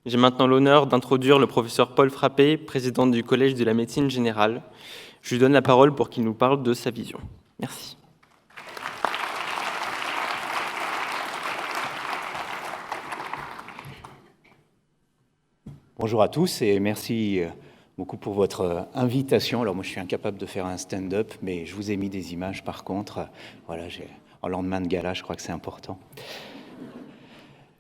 J'ai maintenant l'honneur d'introduire le professeur Paul Frappé, président du Collège de la médecine générale. Je lui donne la parole pour qu'il nous parle de sa vision. Merci. Bonjour à tous et merci beaucoup pour votre invitation. Alors moi je suis incapable de faire un stand-up, mais je vous ai mis des images par contre. Voilà, en lendemain de gala, je crois que c'est important.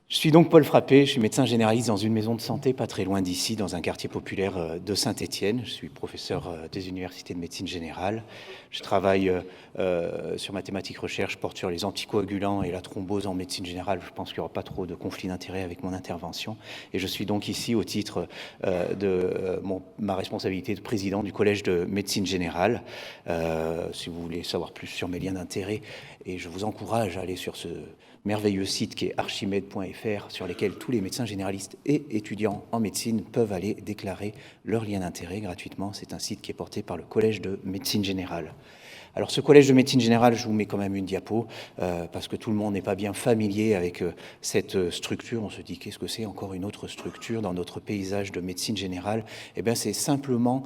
Je suis donc Paul Frappé, je suis médecin généraliste dans une maison de santé pas très loin d'ici, dans un quartier populaire de Saint-Étienne. Je suis professeur des universités de médecine générale. Je travaille sur ma thématique recherche, porte sur les anticoagulants et la thrombose en médecine générale. Je pense qu'il n'y aura pas trop de conflit d'intérêts avec mon intervention. Et je suis donc ici au titre de ma responsabilité de président du Collège de médecine générale. Si vous voulez savoir plus sur mes liens d'intérêt, et je vous encourage à aller sur ce merveilleux site qui est archimède.fr, sur lesquels tous les médecins généralistes et étudiants en médecine peuvent aller déclarer leur lien d'intérêt gratuitement. C'est un site qui est porté par le Collège de médecine générale. Alors ce collège de médecine générale, je vous mets quand même une diapo, parce que tout le monde n'est pas bien familier avec cette structure. On se dit, qu'est-ce que c'est encore une autre structure dans notre paysage de médecine générale? Eh bien, c'est simplement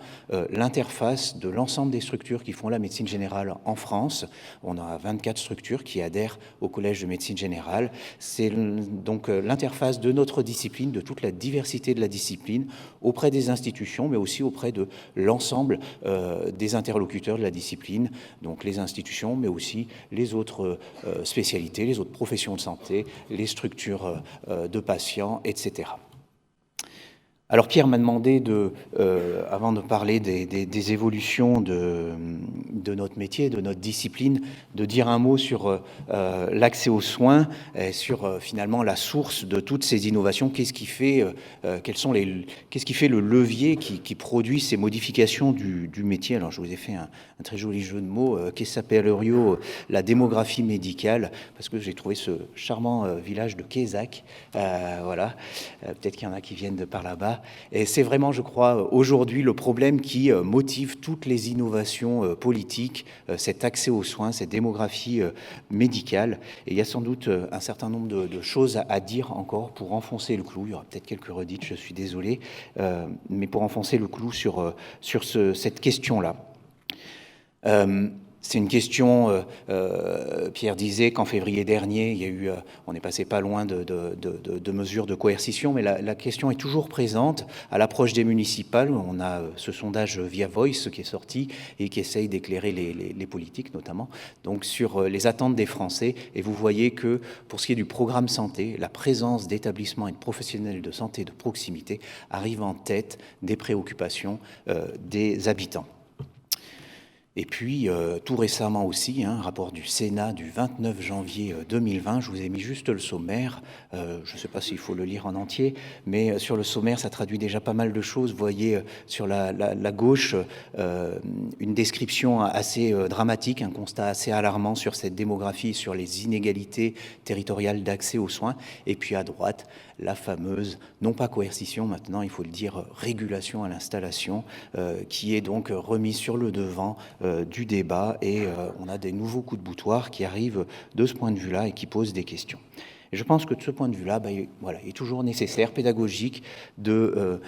l'interface de l'ensemble des structures qui font la médecine générale en France. On a 24 structures qui adhèrent au collège de médecine générale. C'est donc l'interface de notre discipline, de toute la diversité de la discipline, auprès des institutions, mais aussi auprès de l'ensemble des interlocuteurs de la discipline, donc les institutions, mais aussi les autres spécialités, les autres professions de santé, les structures de patients, etc. Alors Pierre m'a demandé, avant de parler des évolutions de notre métier, de notre discipline, de dire un mot sur l'accès aux soins, et sur finalement la source de toutes ces innovations. Qu'est-ce qui fait, qu'est-ce qui fait le levier qui produit ces modifications du métier? Alors je vous ai fait un très joli jeu de mots, qui s'appellerait la démographie médicale, parce que j'ai trouvé ce charmant village de Quézac, voilà, peut-être qu'il y en a qui viennent de par là-bas. Et c'est vraiment, je crois, aujourd'hui le problème qui motive toutes les innovations politiques, cet accès aux soins, cette démographie médicale. Et il y a sans doute un certain nombre de choses à dire encore pour enfoncer le clou. Il y aura peut-être quelques redites, je suis désolé, mais pour enfoncer le clou sur cette question-là. C'est une question, Pierre disait qu'en février dernier, il y a eu, on n'est passé pas loin de mesures de coercition, mais la question est toujours présente à l'approche des municipales. On a ce sondage via Voice qui est sorti et qui essaye d'éclairer les politiques notamment, donc sur les attentes des Français. Et vous voyez que pour ce qui est du programme santé, la présence d'établissements et de professionnels de santé de proximité arrive en tête des préoccupations des habitants. Et puis, tout récemment aussi, un rapport du Sénat du 29 janvier 2020, je vous ai mis juste le sommaire, je ne sais pas s'il faut le lire en entier, mais sur le sommaire, ça traduit déjà pas mal de choses. Vous voyez sur la gauche une description assez dramatique, un constat assez alarmant sur cette démographie, sur les inégalités territoriales d'accès aux soins, et puis à droite, la fameuse, non pas coercition maintenant, il faut le dire, régulation à l'installation, qui est donc remise sur le devant du débat, et on a des nouveaux coups de boutoir qui arrivent de ce point de vue-là et qui posent des questions. Et je pense que de ce point de vue-là, voilà, il est toujours nécessaire, pédagogique, de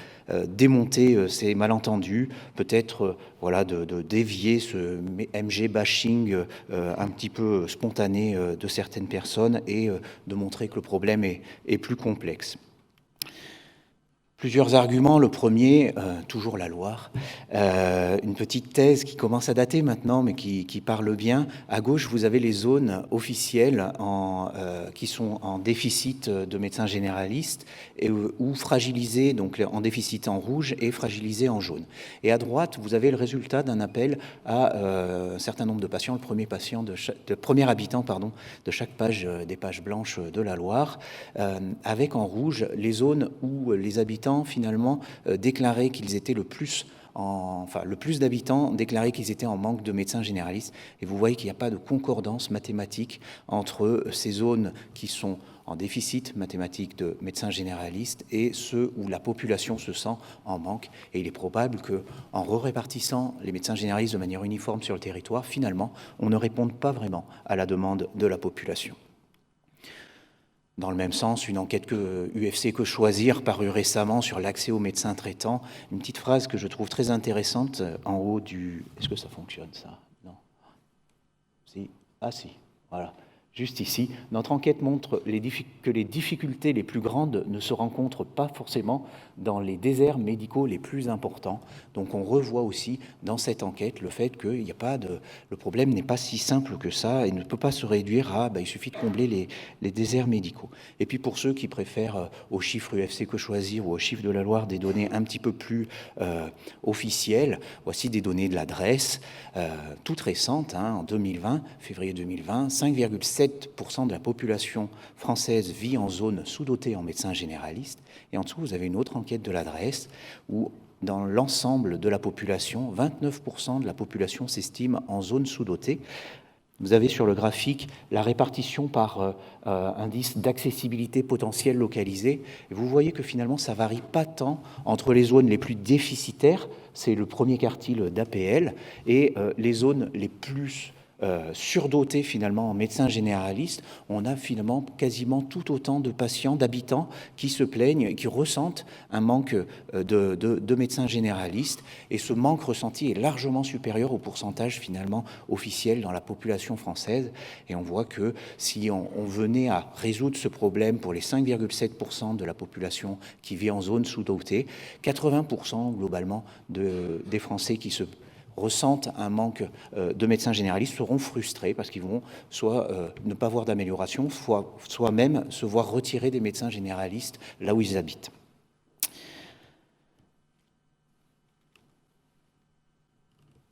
démonter ces malentendus, peut-être voilà, de dévier ce MG bashing un petit peu spontané de certaines personnes et de montrer que le problème est plus complexe. Plusieurs arguments. Le premier, toujours la Loire, une petite thèse qui commence à dater maintenant, mais qui parle bien. À gauche, vous avez les zones officielles qui sont en déficit de médecins généralistes ou fragilisées, donc en déficit en rouge et fragilisées en jaune. Et à droite, vous avez le résultat d'un appel à un certain nombre de patients, le premier habitant de chaque page des pages blanches de la Loire, avec en rouge les zones où les habitants finalement déclaraient qu'ils étaient le plus d'habitants déclaraient qu'ils étaient en manque de médecins généralistes. Et vous voyez qu'il n'y a pas de concordance mathématique entre ces zones qui sont en déficit mathématique de médecins généralistes et ceux où la population se sent en manque. Et il est probable qu'en répartissant les médecins généralistes de manière uniforme sur le territoire, finalement, on ne réponde pas vraiment à la demande de la population. Dans le même sens, une enquête que UFC Que Choisir, parue récemment sur l'accès aux médecins traitants, une petite phrase que je trouve très intéressante en haut du... Est-ce que ça fonctionne, ça? Non. Si. Ah si, voilà. Juste ici, notre enquête montre que les difficultés les plus grandes ne se rencontrent pas forcément dans les déserts médicaux les plus importants. Donc on revoit aussi dans cette enquête le fait que le problème n'est pas si simple que ça et ne peut pas se réduire à il suffit de combler les déserts médicaux. Et puis pour ceux qui préfèrent aux chiffres UFC Que Choisir ou aux chiffres de la Loire des données un petit peu plus officielles, voici des données de l'adresse, toutes récentes, en 2020, février 2020, 5,7% de la population française vit en zone sous-dotée en médecins généralistes. Et en dessous, vous avez une autre enquête de l'adresse où, dans l'ensemble de la population, 29% de la population s'estime en zone sous-dotée. Vous avez sur le graphique la répartition par indice d'accessibilité potentielle localisée. Et vous voyez que finalement, ça ne varie pas tant entre les zones les plus déficitaires, c'est le premier quartile d'APL, et les zones les plus surdotés finalement en médecins généralistes, on a finalement quasiment tout autant de patients, d'habitants qui se plaignent, qui ressentent un manque de médecins généralistes. Et ce manque ressenti est largement supérieur au pourcentage finalement officiel dans la population française. Et on voit que si on venait à résoudre ce problème pour les 5,7% de la population qui vit en zone sous-dotée, 80% globalement des Français qui se ressentent un manque de médecins généralistes seront frustrés parce qu'ils vont soit ne pas voir d'amélioration, soit même se voir retirer des médecins généralistes là où ils habitent.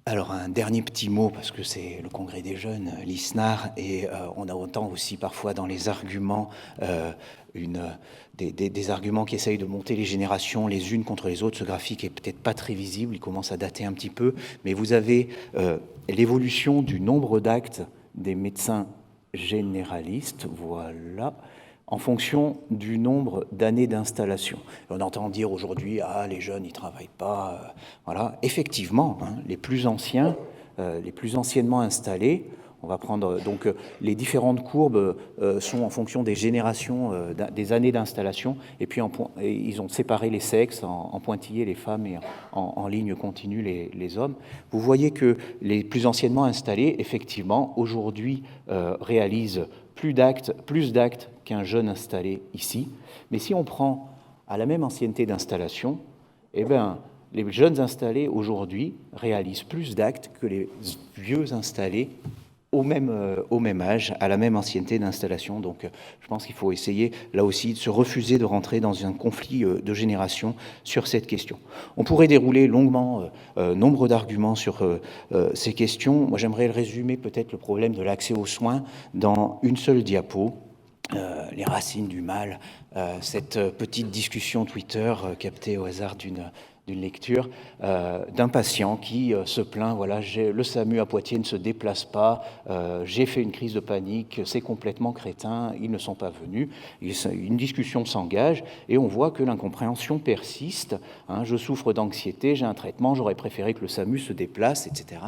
Alors un dernier petit mot, parce que c'est le congrès des jeunes, l'ISNAR, et on entend aussi parfois dans les arguments des arguments qui essayent de monter les générations les unes contre les autres. Ce graphique est peut-être pas très visible, il commence à dater un petit peu, mais vous avez l'évolution du nombre d'actes des médecins généralistes, voilà, en fonction du nombre d'années d'installation. On entend dire aujourd'hui, les jeunes, ils ne travaillent pas. Voilà. Effectivement, les plus anciens, les plus anciennement installés, on va prendre donc les différentes courbes sont en fonction des générations, des années d'installation, et puis ils ont séparé les sexes en pointillés les femmes et en ligne continue les hommes. Vous voyez que les plus anciennement installés, effectivement, aujourd'hui réalisent plus d'actes qu'un jeune installé ici. Mais si on prend à la même ancienneté d'installation, eh bien, les jeunes installés aujourd'hui réalisent plus d'actes que les vieux installés au même âge, à la même ancienneté d'installation. Donc je pense qu'il faut essayer, là aussi, de se refuser de rentrer dans un conflit de génération sur cette question. On pourrait dérouler longuement nombre d'arguments sur ces questions. Moi, j'aimerais résumer peut-être le problème de l'accès aux soins dans une seule diapo. Les racines du mal, cette petite discussion Twitter captée au hasard d'une lecture d'un patient qui se plaint, voilà, le SAMU à Poitiers ne se déplace pas, j'ai fait une crise de panique, c'est complètement crétin, ils ne sont pas venus. Une discussion s'engage et on voit que l'incompréhension persiste. Je souffre d'anxiété, j'ai un traitement, j'aurais préféré que le SAMU se déplace, etc.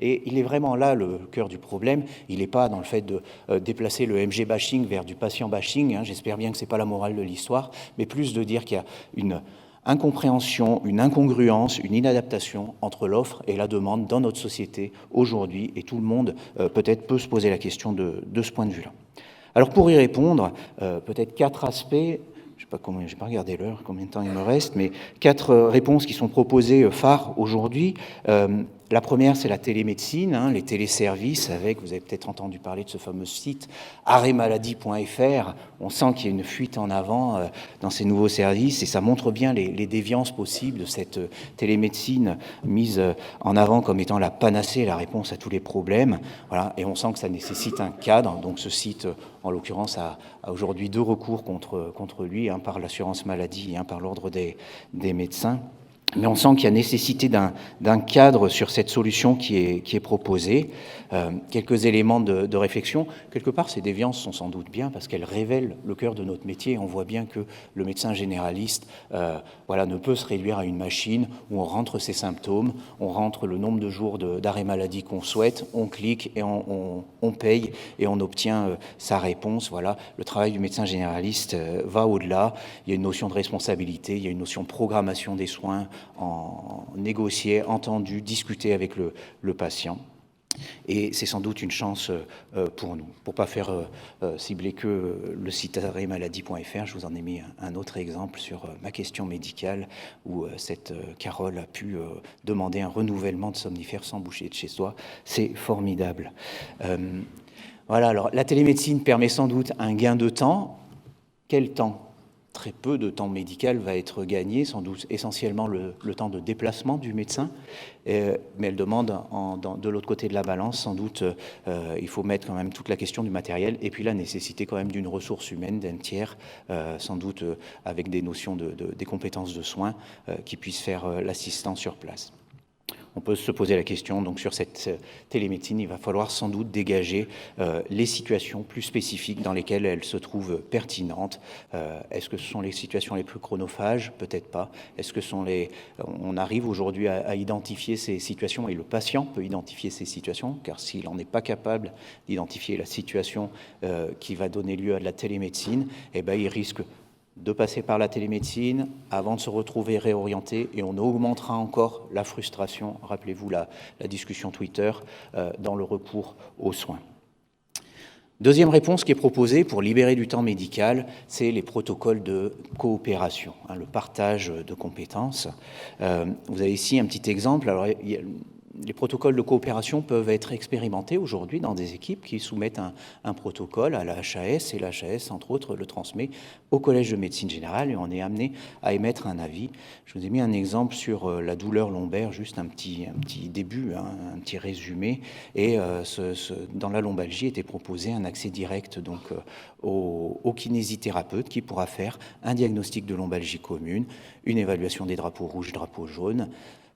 Et il est vraiment là le cœur du problème. Il n'est pas dans le fait de déplacer le MG bashing vers du patient bashing, j'espère bien que ce n'est pas la morale de l'histoire, mais plus de dire qu'il y a une incompréhension, une incongruence, une inadaptation entre l'offre et la demande dans notre société aujourd'hui, et tout le monde peut-être peut se poser la question de ce point de vue-là. Alors pour y répondre, peut-être 4 aspects, je n'ai pas regardé l'heure, combien de temps il me reste, mais 4 réponses qui sont proposées phares aujourd'hui. La première, c'est la télémédecine, les téléservices, avec, vous avez peut-être entendu parler de ce fameux site, arrêtmaladie.fr. On sent qu'il y a une fuite en avant dans ces nouveaux services, et ça montre bien les déviances possibles de cette télémédecine mise en avant comme étant la panacée, la réponse à tous les problèmes. Voilà, et on sent que ça nécessite un cadre. Donc ce site, en l'occurrence, a aujourd'hui 2 recours contre lui, un par l'assurance maladie et un par l'ordre des médecins. Mais on sent qu'il y a nécessité d'un cadre sur cette solution qui est proposée. Quelques éléments de réflexion. Quelque part, ces déviances sont sans doute bien parce qu'elles révèlent le cœur de notre métier. On voit bien que le médecin généraliste ne peut se réduire à une machine où on rentre ses symptômes, on rentre le nombre de jours d'arrêt maladie qu'on souhaite, on clique et on paye et on obtient sa réponse. Voilà. Le travail du médecin généraliste va au-delà. Il y a une notion de responsabilité, il y a une notion de programmation des soins, en négocier, entendu, discuter avec le patient. Et c'est sans doute une chance pour nous. Pour ne pas faire cibler que le site arrêtmaladie.fr, je vous en ai mis un autre exemple sur ma question médicale où cette Carole a pu demander un renouvellement de somnifères sans bouger de chez soi. C'est formidable. Voilà, alors la télémédecine permet sans doute un gain de temps. Quel temps ? Très peu de temps médical va être gagné, sans doute essentiellement le temps de déplacement du médecin, mais elle demande de l'autre côté de la balance, sans doute il faut mettre quand même toute la question du matériel et puis la nécessité quand même d'une ressource humaine, d'un tiers, sans doute avec des notions des compétences de soins qui puissent faire l'assistance sur place. On peut se poser la question, donc sur cette télémédecine, il va falloir sans doute dégager les situations plus spécifiques dans lesquelles elle se trouve pertinente. Est-ce que ce sont les situations les plus chronophages? Peut-être pas. Est-ce que on arrive aujourd'hui à identifier ces situations, et le patient peut identifier ces situations, car s'il n'en est pas capable d'identifier la situation qui va donner lieu à de la télémédecine, eh ben, il risque de passer par la télémédecine avant de se retrouver réorienté, et on augmentera encore la frustration, rappelez-vous la discussion Twitter, dans le recours aux soins. Deuxième réponse qui est proposée pour libérer du temps médical, c'est les protocoles de coopération, le partage de compétences. Vous avez ici un petit exemple. Alors, les protocoles de coopération peuvent être expérimentés aujourd'hui dans des équipes qui soumettent un protocole à la HAS, et la HAS, entre autres, le transmet au Collège de médecine générale, et on est amené à émettre un avis. Je vous ai mis un exemple sur la douleur lombaire, juste un petit début, un petit résumé, et dans la lombalgie était proposé un accès direct donc, au kinésithérapeute qui pourra faire un diagnostic de lombalgie commune, une évaluation des drapeaux rouges, drapeaux jaunes,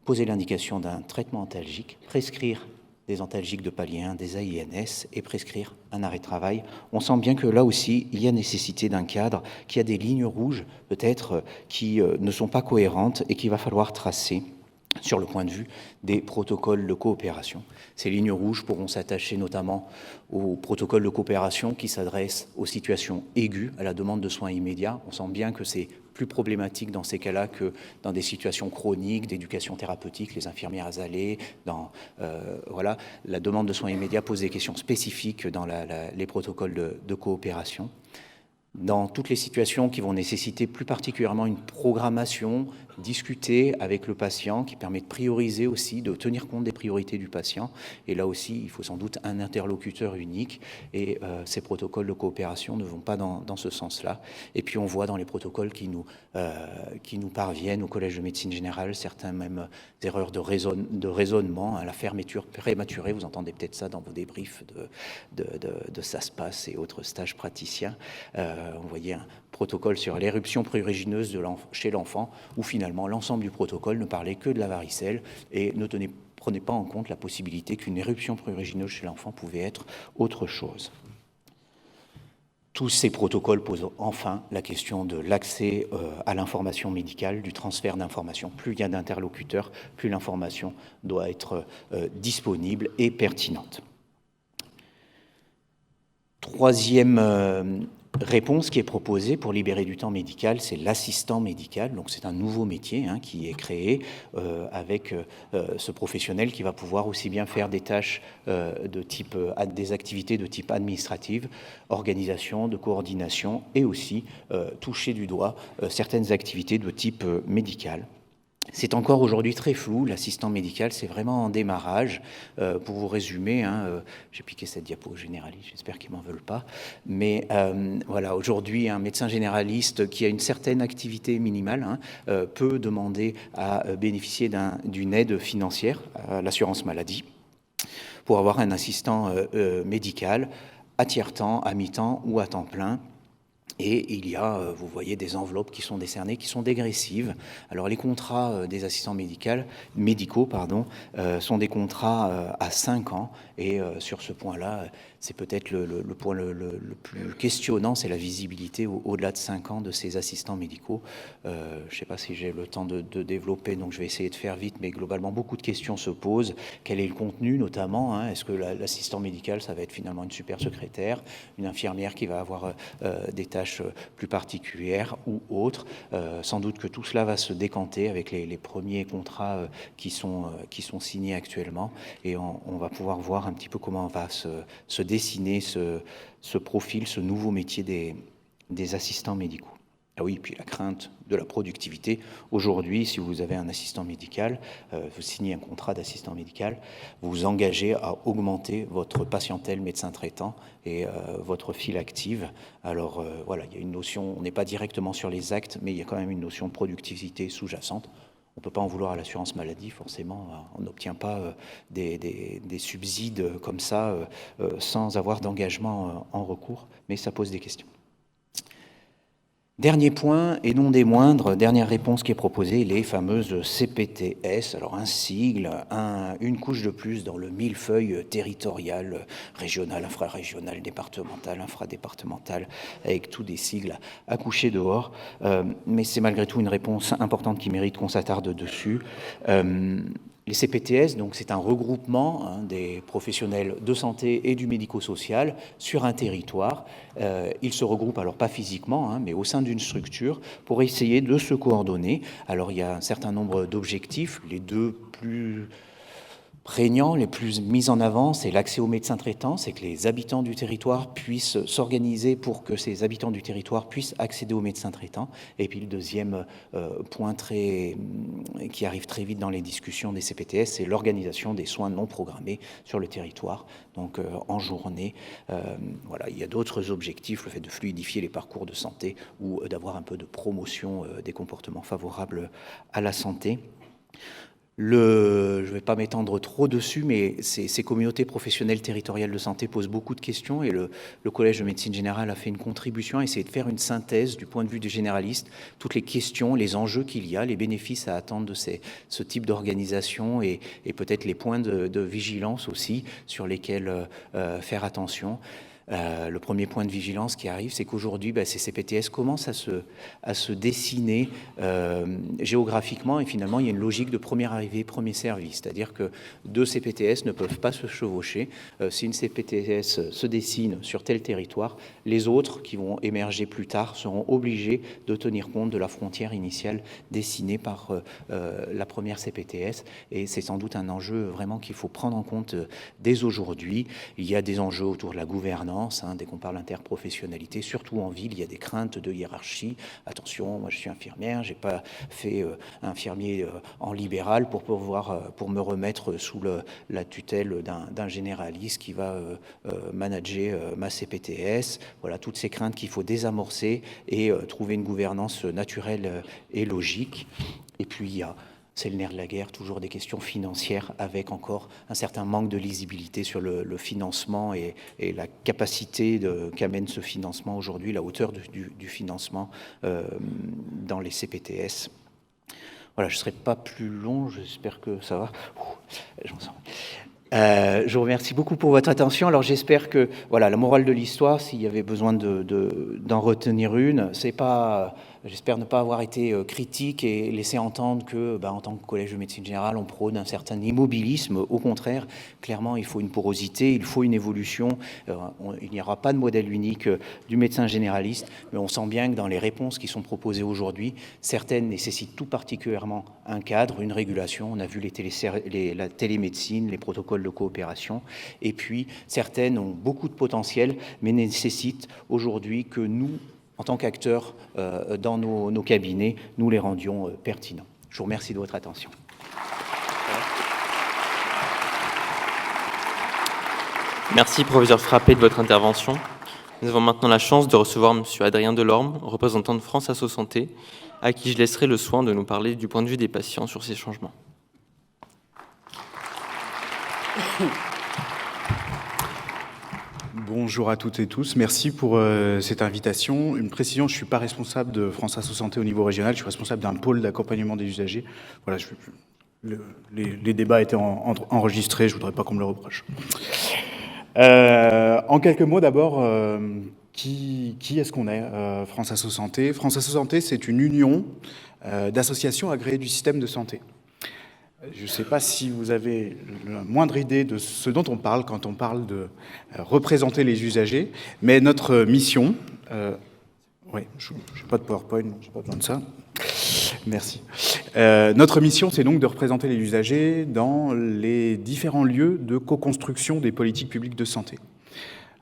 poser l'indication d'un traitement antalgique, prescrire des antalgiques de palier 1, des AINS, et prescrire un arrêt de travail. On sent bien que là aussi, il y a nécessité d'un cadre, qu'il y a des lignes rouges peut-être qui ne sont pas cohérentes et qu'il va falloir tracer sur le point de vue des protocoles de coopération. Ces lignes rouges pourront s'attacher notamment aux protocoles de coopération qui s'adressent aux situations aiguës, à la demande de soins immédiats. On sent bien que c'est plus problématique dans ces cas-là que dans des situations chroniques d'éducation thérapeutique, les infirmières azalées, voilà, la demande de soins immédiats pose des questions spécifiques dans les protocoles de coopération. Dans toutes les situations qui vont nécessiter plus particulièrement une programmation discutée avec le patient, qui permet de prioriser aussi, de tenir compte des priorités du patient. Et là aussi, il faut sans doute un interlocuteur unique, et ces protocoles de coopération ne vont pas dans ce sens-là. Et puis on voit dans les protocoles qui nous parviennent au Collège de médecine générale, certains même erreurs de raisonnement, la fermeture prématurée, vous entendez peut-être ça dans vos débriefs de SASPAS et autres stages praticiens. On voyait un protocole sur l'éruption prurigineuse chez l'enfant, où finalement l'ensemble du protocole ne parlait que de la varicelle et ne prenait pas en compte la possibilité qu'une éruption prurigineuse chez l'enfant pouvait être autre chose. Tous ces protocoles posent enfin la question de l'accès à l'information médicale, du transfert d'informations. Plus il y a d'interlocuteurs, plus l'information doit être disponible et pertinente. Troisième réponse qui est proposée pour libérer du temps médical, c'est l'assistant médical. Donc c'est un nouveau métier qui est créé avec ce professionnel qui va pouvoir aussi bien faire des tâches des activités de type administrative, organisation, de coordination, et aussi toucher du doigt certaines activités de type médical. C'est encore aujourd'hui très flou, l'assistant médical, c'est vraiment en démarrage. Pour vous résumer, j'ai piqué cette diapo généraliste, j'espère qu'ils ne m'en veulent pas, mais voilà, aujourd'hui, un médecin généraliste qui a une certaine activité minimale peut demander à bénéficier d'une aide financière à l'assurance maladie pour avoir un assistant médical à tiers-temps, à mi-temps ou à temps plein. Et il y a, vous voyez, des enveloppes qui sont décernées, qui sont dégressives. Alors les contrats des assistants médicaux sont des contrats à 5 ans. Et sur ce point-là, c'est peut-être le point le plus questionnant, c'est la visibilité au-delà de 5 ans de ces assistants médicaux. Je ne sais pas si j'ai le temps de développer, donc je vais essayer de faire vite, mais globalement, beaucoup de questions se posent. Quel est le contenu, notamment Est-ce que l'assistant médical, ça va être finalement une super secrétaire, une infirmière qui va avoir des tâches plus particulières ou autres? Sans doute que tout cela va se décanter avec les premiers contrats qui sont signés actuellement, et on va pouvoir voir un petit peu comment va se dessiner ce profil, ce nouveau métier des assistants médicaux. Ah oui, puis la crainte de la productivité. Aujourd'hui, si vous avez un assistant médical, vous signez un contrat d'assistant médical, vous vous engagez à augmenter votre patientèle médecin traitant et votre file active. Alors voilà, il y a une notion, on n'est pas directement sur les actes, mais il y a quand même une notion de productivité sous-jacente. On ne peut pas en vouloir à l'assurance maladie, forcément. On n'obtient pas des subsides comme ça sans avoir d'engagement en recours, mais ça pose des questions. Dernier point, et non des moindres, dernière réponse qui est proposée, les fameuses CPTS. Alors un sigle, une couche de plus dans le millefeuille territorial, régional, infrarégional, départemental, infradépartemental, avec tous des sigles à coucher dehors. Mais c'est malgré tout une réponse importante qui mérite qu'on s'attarde dessus. Les CPTS, donc c'est un regroupement des professionnels de santé et du médico-social sur un territoire. Ils se regroupent alors pas physiquement, mais au sein d'une structure pour essayer de se coordonner. Alors il y a un certain nombre d'objectifs, les deux plus prégnants, les plus mis en avant, c'est l'accès aux médecins traitants, c'est que les habitants du territoire puissent s'organiser pour que ces habitants du territoire puissent accéder aux médecins traitants. Et puis le deuxième point qui arrive très vite dans les discussions des CPTS, c'est l'organisation des soins non programmés sur le territoire, donc en journée. Voilà, il y a d'autres objectifs, le fait de fluidifier les parcours de santé ou d'avoir un peu de promotion des comportements favorables à la santé. Je ne vais pas m'étendre trop dessus, mais ces communautés professionnelles territoriales de santé posent beaucoup de questions et le Collège de médecine générale a fait une contribution à essayer de faire une synthèse du point de vue des généralistes, toutes les questions, les enjeux qu'il y a, les bénéfices à attendre de ce type d'organisation et peut-être les points de vigilance aussi sur lesquels faire attention. Le premier point de vigilance qui arrive, c'est qu'aujourd'hui, ces CPTS commencent à se dessiner géographiquement et finalement, il y a une logique de première arrivée, premier service. C'est-à-dire que deux CPTS ne peuvent pas se chevaucher. Si une CPTS se dessine sur tel territoire, les autres qui vont émerger plus tard seront obligés de tenir compte de la frontière initiale dessinée par la première CPTS. Et c'est sans doute un enjeu vraiment qu'il faut prendre en compte dès aujourd'hui. Il y a des enjeux autour de la gouvernance. Dès qu'on parle d'interprofessionnalité, surtout en ville, il y a des craintes de hiérarchie. Attention, moi je suis infirmière, j'ai pas fait infirmier en libéral pour me remettre sous la tutelle d'un généraliste qui va manager ma CPTS. Voilà, toutes ces craintes qu'il faut désamorcer et trouver une gouvernance naturelle et logique. Et puis il y a, c'est le nerf de la guerre, toujours des questions financières avec encore un certain manque de lisibilité sur le financement et la capacité qu'amène ce financement aujourd'hui, la hauteur du financement dans les CPTS. Voilà, je ne serai pas plus long, j'espère que ça va. J'en sens. Je vous remercie beaucoup pour votre attention. Alors j'espère que, voilà, la morale de l'histoire, s'il y avait besoin d'en retenir une, c'est pas... J'espère ne pas avoir été critique et laisser entendre que, en tant que Collège de médecine générale, on prône un certain immobilisme. Au contraire, clairement, il faut une porosité, il faut une évolution. Il n'y aura pas de modèle unique du médecin généraliste, mais on sent bien que dans les réponses qui sont proposées aujourd'hui, certaines nécessitent tout particulièrement un cadre, une régulation. On a vu la télémédecine, les protocoles de coopération, et puis certaines ont beaucoup de potentiel, mais nécessitent aujourd'hui que nous, en tant qu'acteurs dans nos cabinets, nous les rendions pertinents. Je vous remercie de votre attention. Merci, professeur Frappé, de votre intervention. Nous avons maintenant la chance de recevoir M. Adrien Delorme, représentant de France Asso Santé, à qui je laisserai le soin de nous parler du point de vue des patients sur ces changements. Bonjour à toutes et tous, merci pour cette invitation. Une précision, je ne suis pas responsable de France Asso Santé au niveau régional, je suis responsable d'un pôle d'accompagnement des usagers. Voilà, les débats étaient enregistrés, je ne voudrais pas qu'on me le reproche. En quelques mots d'abord, qui est-ce qu'on est, France Asso Santé? France Asso Santé, c'est une union d'associations agréées du système de santé. Je ne sais pas si vous avez la moindre idée de ce dont on parle quand on parle de représenter les usagers, mais notre mission... oui, je n'ai pas de PowerPoint, je n'ai pas besoin de ça. Merci. Notre mission, c'est donc de représenter les usagers dans les différents lieux de co-construction des politiques publiques de santé.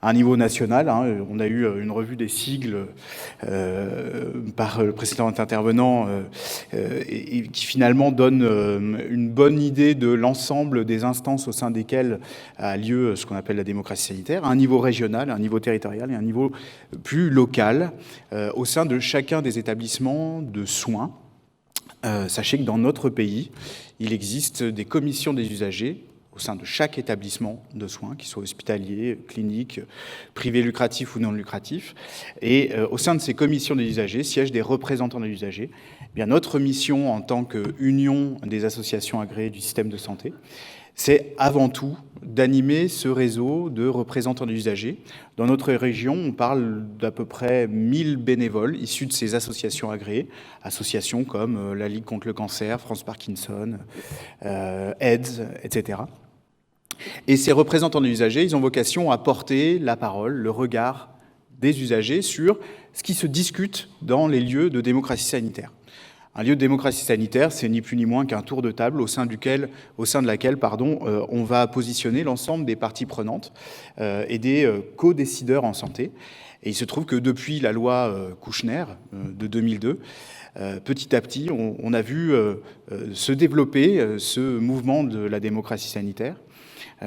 À un niveau national, on a eu une revue des sigles par le précédent intervenant et qui finalement donne une bonne idée de l'ensemble des instances au sein desquelles a lieu ce qu'on appelle la démocratie sanitaire, à un niveau régional, à un niveau territorial et à un niveau plus local au sein de chacun des établissements de soins. Sachez que dans notre pays, il existe des commissions des usagers au sein de chaque établissement de soins, qu'il soit hospitalier, clinique, privé lucratif ou non lucratif. Et au sein de ces commissions des usagers siègent des représentants des usagers. Eh bien, notre mission en tant qu'union des associations agréées du système de santé, c'est avant tout d'animer ce réseau de représentants des usagers. Dans notre région, on parle d'à peu près 1000 bénévoles issus de ces associations agréées, associations comme la Ligue contre le cancer, France Parkinson, AIDS, etc. Et ces représentants des usagers, ils ont vocation à porter la parole, le regard des usagers sur ce qui se discute dans les lieux de démocratie sanitaire. Un lieu de démocratie sanitaire, c'est ni plus ni moins qu'un tour de table au sein de laquelle on va positionner l'ensemble des parties prenantes et des co-décideurs en santé. Et il se trouve que depuis la loi Kouchner de 2002, petit à petit, on a vu se développer ce mouvement de la démocratie sanitaire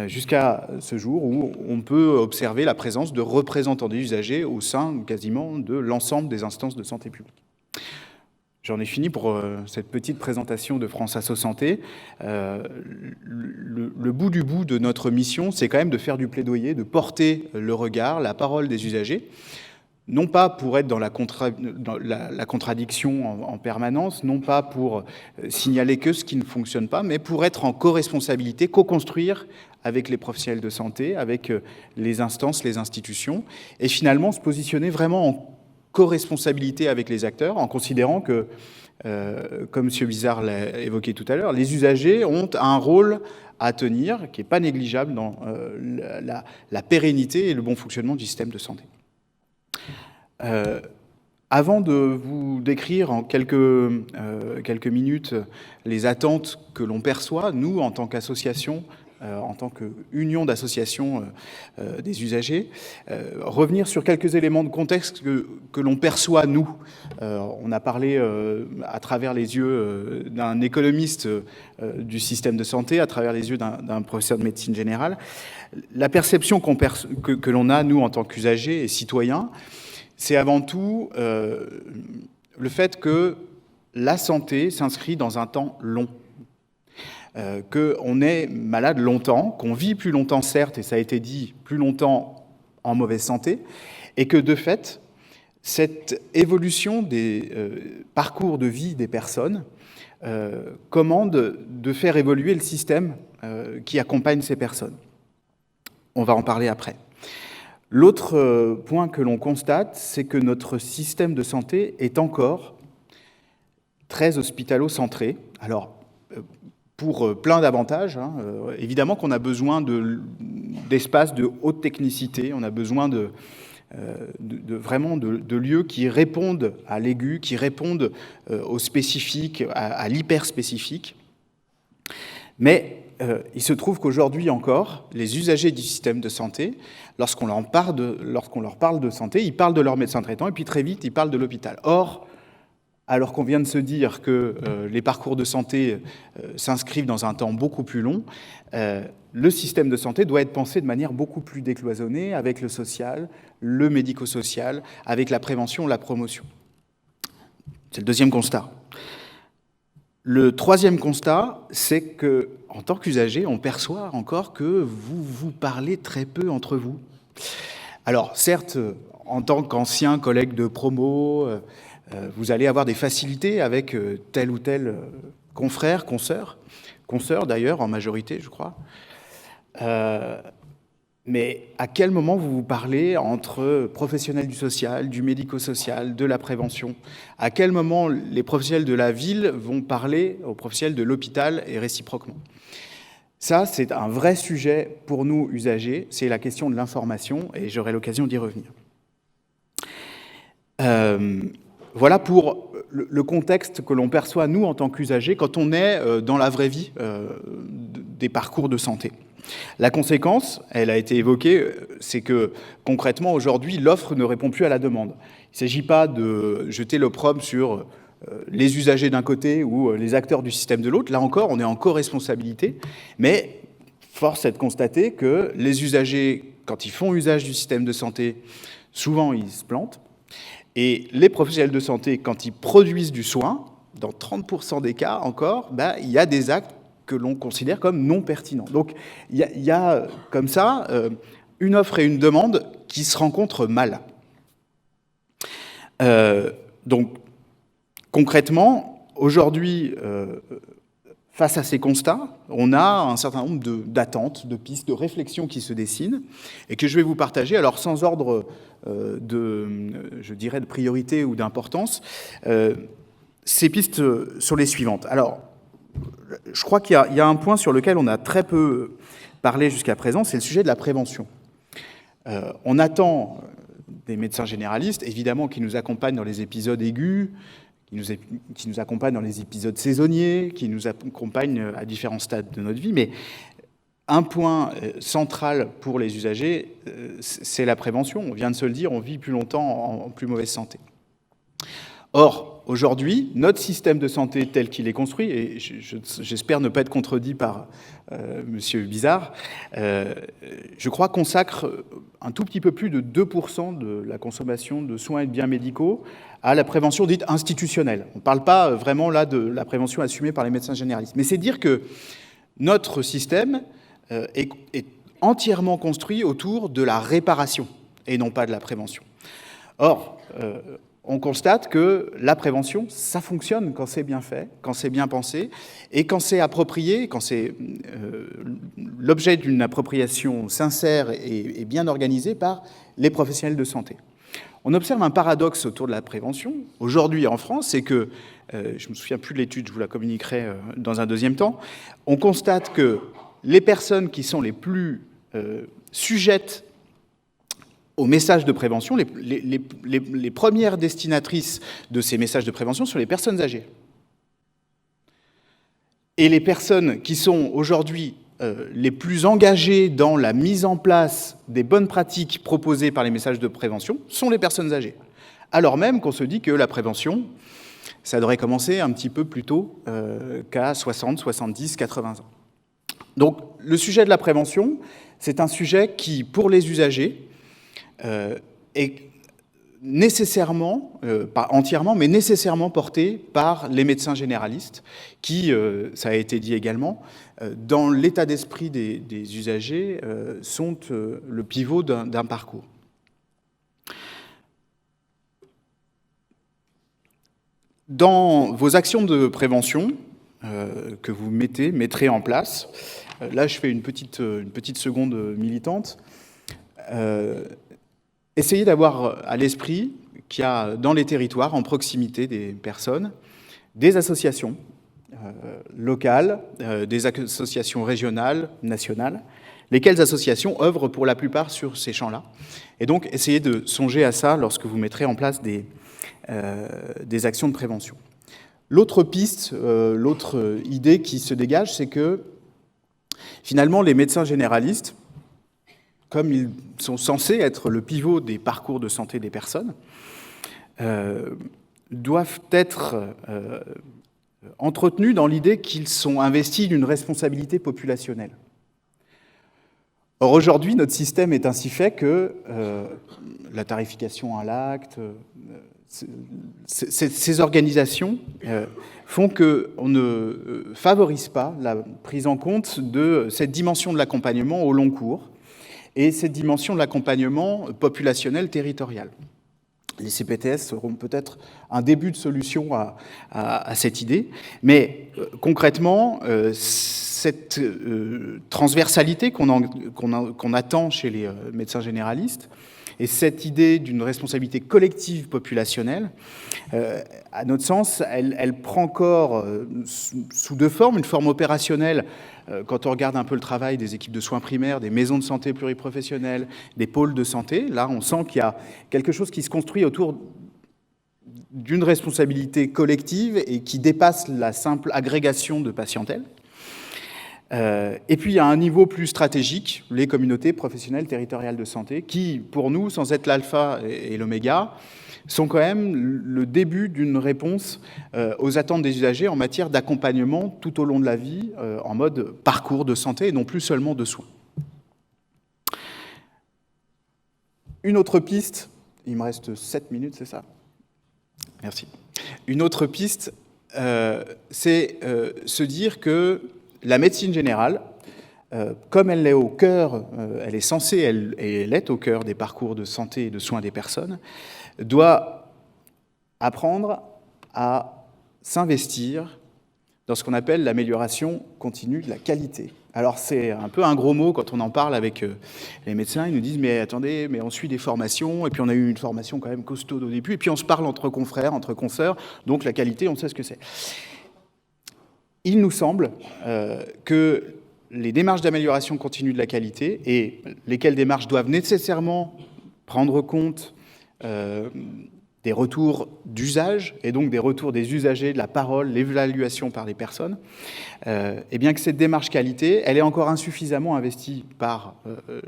jusqu'à ce jour où on peut observer la présence de représentants des usagers au sein quasiment de l'ensemble des instances de santé publique. J'en ai fini pour cette petite présentation de France Asso Santé. Le bout du bout de notre mission, c'est quand même de faire du plaidoyer, de porter le regard, la parole des usagers, non pas pour être dans la contradiction en permanence, non pas pour signaler que ce qui ne fonctionne pas, mais pour être en co-responsabilité, co-construire avec les professionnels de santé, avec les instances, les institutions, et finalement se positionner vraiment en co-responsabilité avec les acteurs, en considérant que, comme M. Bizarre l'a évoqué tout à l'heure, les usagers ont un rôle à tenir qui n'est pas négligeable dans la pérennité et le bon fonctionnement du système de santé. Avant de vous décrire en quelques minutes les attentes que l'on perçoit, nous, en tant qu'association, en tant qu'union d'associations des usagers, revenir sur quelques éléments de contexte que l'on perçoit, nous. On a parlé à travers les yeux d'un économiste du système de santé, à travers les yeux d'un professeur de médecine générale. La perception que l'on a, nous, en tant qu'usagers et citoyens, c'est avant tout le fait que la santé s'inscrit dans un temps long. Qu'on est malade longtemps, qu'on vit plus longtemps, certes, et ça a été dit, plus longtemps en mauvaise santé, et que de fait, cette évolution des parcours de vie des personnes commande de faire évoluer le système qui accompagne ces personnes. On va en parler après. L'autre point que l'on constate, c'est que notre système de santé est encore très hospitalo-centré. Alors, pour plein d'avantages. Évidemment qu'on a besoin d'espaces de haute technicité, on a besoin vraiment de lieux qui répondent à l'aigu, qui répondent au spécifique, à l'hyperspécifique. Mais il se trouve qu'aujourd'hui encore, les usagers du système de santé, lorsqu'on leur parle de santé, ils parlent de leur médecin traitant et puis très vite, ils parlent de l'hôpital. Or, alors qu'on vient de se dire que les parcours de santé s'inscrivent dans un temps beaucoup plus long, le système de santé doit être pensé de manière beaucoup plus décloisonnée avec le social, le médico-social, avec la prévention, la promotion. C'est le deuxième constat. Le troisième constat, c'est qu'en tant qu'usager, on perçoit encore que vous parlez très peu entre vous. Alors certes, en tant qu'ancien collègue de promo, vous allez avoir des facilités avec tel ou tel confrère, consoeur d'ailleurs, en majorité, je crois. Mais à quel moment vous parlez entre professionnels du social, du médico-social, de la prévention? À quel moment les professionnels de la ville vont parler aux professionnels de l'hôpital et réciproquement? Ça, c'est un vrai sujet pour nous, usagers, c'est la question de l'information, et j'aurai l'occasion d'y revenir. Voilà pour le contexte que l'on perçoit, nous, en tant qu'usagers, quand on est dans la vraie vie des parcours de santé. La conséquence, elle a été évoquée, c'est que concrètement, aujourd'hui, l'offre ne répond plus à la demande. Il ne s'agit pas de jeter l'opprobre sur les usagers d'un côté ou les acteurs du système de l'autre. Là encore, on est en co-responsabilité, mais force est de constater que les usagers, quand ils font usage du système de santé, souvent ils se plantent. Et les professionnels de santé, quand ils produisent du soin, dans 30% des cas encore, il y a des actes que l'on considère comme non pertinents. Donc il y a comme ça une offre et une demande qui se rencontrent mal. Donc concrètement, aujourd'hui, face à ces constats, on a un certain nombre d'attentes, de pistes, de réflexions qui se dessinent et que je vais vous partager, alors sans ordre je dirais, de priorité ou d'importance. Ces pistes sont les suivantes. Alors, je crois qu'il y a un point sur lequel on a très peu parlé jusqu'à présent, c'est le sujet de la prévention. On attend des médecins généralistes, évidemment, qui nous accompagnent dans les épisodes aigus, qui nous accompagnent dans les épisodes saisonniers, qui nous accompagnent à différents stades de notre vie, mais un point central pour les usagers, c'est la prévention. On vient de se le dire, on vit plus longtemps en plus mauvaise santé. Or, aujourd'hui, notre système de santé tel qu'il est construit, et j'espère ne pas être contredit par Monsieur Bizard, je crois consacre un tout petit peu plus de 2% de la consommation de soins et de biens médicaux à la prévention dite institutionnelle. On ne parle pas vraiment là de la prévention assumée par les médecins généralistes. Mais c'est dire que notre système est entièrement construit autour de la réparation et non pas de la prévention. Or, on constate que la prévention, ça fonctionne quand c'est bien fait, quand c'est bien pensé, et quand c'est approprié, quand c'est l'objet d'une appropriation sincère et bien organisée par les professionnels de santé. On observe un paradoxe autour de la prévention. Aujourd'hui en France, c'est que, je ne me souviens plus de l'étude, je vous la communiquerai dans un deuxième temps, on constate que les personnes qui sont les plus sujettes aux messages de prévention, les premières destinatrices de ces messages de prévention sont les personnes âgées. Et les personnes qui sont aujourd'hui les plus engagées dans la mise en place des bonnes pratiques proposées par les messages de prévention sont les personnes âgées. Alors même qu'on se dit que la prévention, ça devrait commencer un petit peu plus tôt qu'à 60, 70, 80 ans. Donc le sujet de la prévention, c'est un sujet qui, pour les usagers, est nécessairement, pas entièrement, mais nécessairement porté par les médecins généralistes qui, ça a été dit également, dans l'état d'esprit des usagers, sont le pivot d'un parcours. Dans vos actions de prévention que vous mettrez en place, là je fais une petite seconde militante, essayez d'avoir à l'esprit qu'il y a dans les territoires, en proximité des personnes, des associations locales, des associations régionales, nationales, lesquelles associations œuvrent pour la plupart sur ces champs-là. Et donc, essayez de songer à ça lorsque vous mettrez en place des actions de prévention. L'autre piste, l'autre idée qui se dégage, c'est que finalement, les médecins généralistes, comme ils sont censés être le pivot des parcours de santé des personnes, doivent être entretenus dans l'idée qu'ils sont investis d'une responsabilité populationnelle. Or, aujourd'hui, notre système est ainsi fait que la tarification à l'acte, ces organisations font qu'on ne favorise pas la prise en compte de cette dimension de l'accompagnement au long cours, et cette dimension de l'accompagnement populationnel territorial. Les CPTS seront peut-être un début de solution à cette idée, mais concrètement, cette transversalité qu'on attend chez les médecins généralistes, et cette idée d'une responsabilité collective populationnelle, à notre sens, elle prend corps sous deux formes. Une forme opérationnelle, quand on regarde un peu le travail des équipes de soins primaires, des maisons de santé pluriprofessionnelles, des pôles de santé. Là, on sent qu'il y a quelque chose qui se construit autour d'une responsabilité collective et qui dépasse la simple agrégation de patientèle. Et puis, il y a un niveau plus stratégique, les communautés professionnelles territoriales de santé, qui, pour nous, sans être l'alpha et l'oméga, sont quand même le début d'une réponse aux attentes des usagers en matière d'accompagnement tout au long de la vie, en mode parcours de santé et non plus seulement de soins. Une autre piste, il me reste 7 minutes, c'est ça ? Merci. Une autre piste, c'est se dire que la médecine générale, comme elle est au cœur, elle est censée, elle est au cœur des parcours de santé et de soins des personnes, doit apprendre à s'investir dans ce qu'on appelle l'amélioration continue de la qualité. Alors c'est un peu un gros mot quand on en parle avec les médecins, ils nous disent mais attendez, mais on suit des formations, et puis on a eu une formation quand même costaude au début, et puis on se parle entre confrères, entre consoeurs, donc la qualité, on sait ce que c'est. Il nous semble que les démarches d'amélioration continue de la qualité, et lesquelles démarches doivent nécessairement prendre compte des retours d'usage, et donc des retours des usagers, de la parole, l'évaluation par les personnes, et bien que cette démarche qualité, elle est encore insuffisamment investie par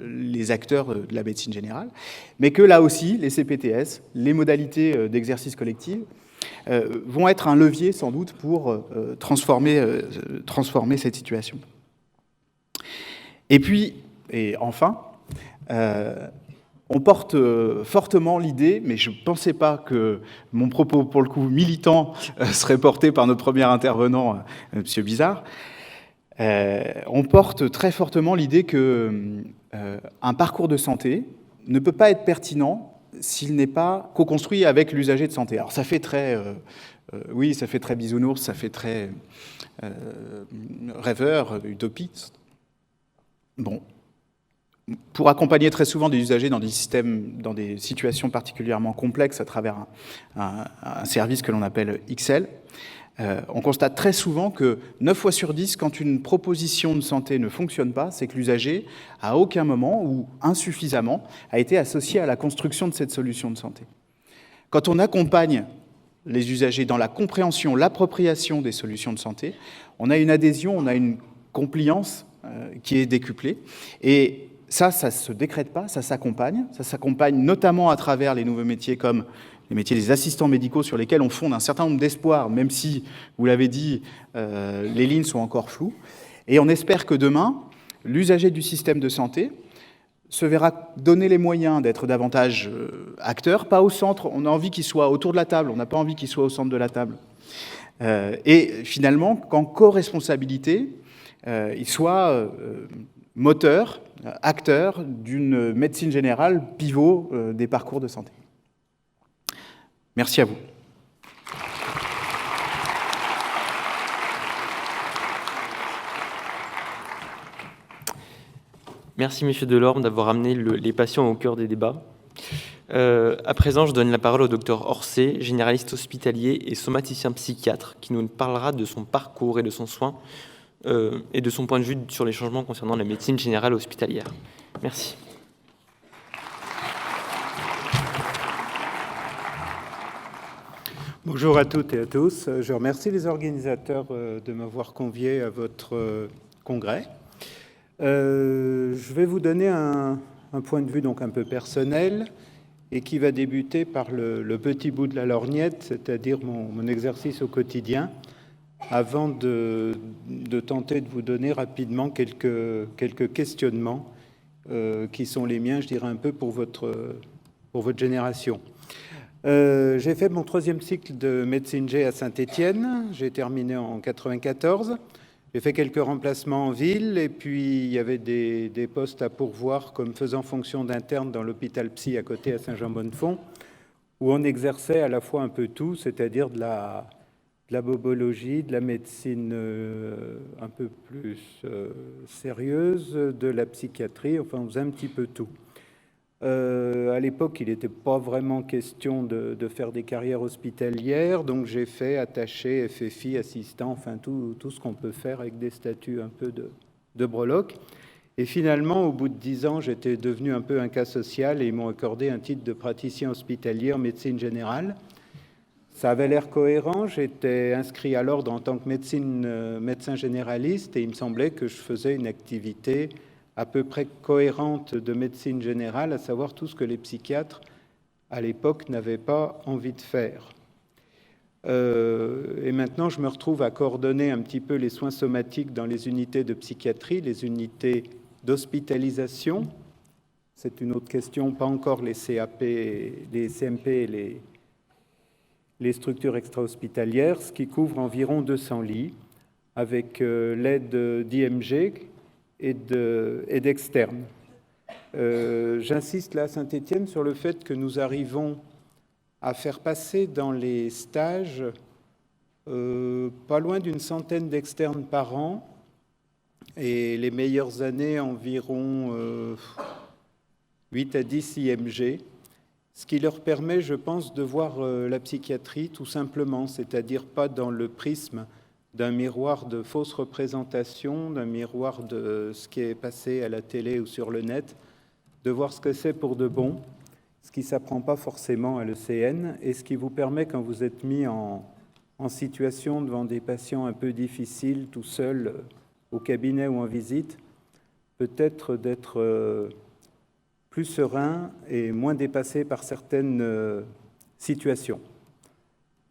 les acteurs de la médecine générale, mais que là aussi, les CPTS, les modalités d'exercice collectif, vont être un levier sans doute pour transformer cette situation. Et puis, et enfin, on porte fortement l'idée, mais je ne pensais pas que mon propos, pour le coup, militant, serait porté par notre premier intervenant, M. Bizarre. On porte très fortement l'idée qu'un parcours de santé ne peut pas être pertinent s'il n'est pas co-construit avec l'usager de santé. Alors ça fait très, oui, ça fait très bisounours, ça fait très rêveur, utopiste. Bon. Pour accompagner très souvent des usagers dans des systèmes, dans des situations particulièrement complexes à travers un service que l'on appelle XL, on constate très souvent que 9 fois sur 10, quand une proposition de santé ne fonctionne pas, c'est que l'usager, à aucun moment ou insuffisamment, a été associé à la construction de cette solution de santé. Quand on accompagne les usagers dans la compréhension, l'appropriation des solutions de santé, on a une adhésion, on a une compliance qui est décuplée. Et ça ne se décrète pas, ça s'accompagne notamment à travers les nouveaux métiers comme les métiers des assistants médicaux sur lesquels on fonde un certain nombre d'espoirs, même si, vous l'avez dit, les lignes sont encore floues. Et on espère que demain, l'usager du système de santé se verra donner les moyens d'être davantage acteur, pas au centre. On a envie qu'il soit autour de la table, on n'a pas envie qu'il soit au centre de la table. Et finalement, qu'en co-responsabilité, il soit moteur, acteur d'une médecine générale pivot des parcours de santé. Merci à vous. Merci, Monsieur Delorme, d'avoir amené les patients au cœur des débats. À présent, je donne la parole au docteur Orsay, généraliste hospitalier et somaticien psychiatre, qui nous parlera de son parcours et de son soin et de son point de vue sur les changements concernant la médecine générale hospitalière. Merci. Bonjour à toutes et à tous. Je remercie les organisateurs de m'avoir convié à votre congrès. Je vais vous donner un point de vue donc un peu personnel et qui va débuter par le petit bout de la lorgnette, c'est-à-dire mon exercice au quotidien, avant de tenter de vous donner rapidement quelques questionnements qui sont les miens, je dirais un peu pour votre génération. J'ai fait mon 3e cycle de médecine G à Saint-Étienne, j'ai terminé en 1994. J'ai fait quelques remplacements en ville et puis il y avait des postes à pourvoir comme faisant fonction d'interne dans l'hôpital psy à côté à Saint-Jean-Bonne-Font, où on exerçait à la fois un peu tout, c'est-à-dire de la bobologie, de la médecine un peu plus sérieuse, de la psychiatrie, enfin on faisait un petit peu tout. À l'époque, il n'était pas vraiment question de faire des carrières hospitalières, donc j'ai fait attaché, FFI, assistant, enfin tout ce qu'on peut faire avec des statuts un peu de breloque. Et finalement, au bout de 10 ans, j'étais devenu un peu un cas social et ils m'ont accordé un titre de praticien hospitalier en médecine générale. Ça avait l'air cohérent, j'étais inscrit à l'ordre en tant que médecin généraliste et il me semblait que je faisais une activité à peu près cohérente de médecine générale, à savoir tout ce que les psychiatres, à l'époque, n'avaient pas envie de faire. Et maintenant, je me retrouve à coordonner un petit peu les soins somatiques dans les unités de psychiatrie, les unités d'hospitalisation. C'est une autre question, pas encore les CAP, les CMP et les structures extra-hospitalières, ce qui couvre environ 200 lits. avec l'aide d'IMG et d'externes. J'insiste là à Saint-Étienne sur le fait que nous arrivons à faire passer dans les stages pas loin d'une centaine d'externes par an, et les meilleures années environ 8 à 10 IMG, ce qui leur permet, je pense, de voir la psychiatrie tout simplement, c'est-à-dire pas dans le prisme d'un miroir de fausses représentations, d'un miroir de ce qui est passé à la télé ou sur le net, de voir ce que c'est pour de bon, ce qui ne s'apprend pas forcément à l'ECN, et ce qui vous permet, quand vous êtes mis en situation devant des patients un peu difficiles, tout seul, au cabinet ou en visite, peut-être d'être plus serein et moins dépassé par certaines situations.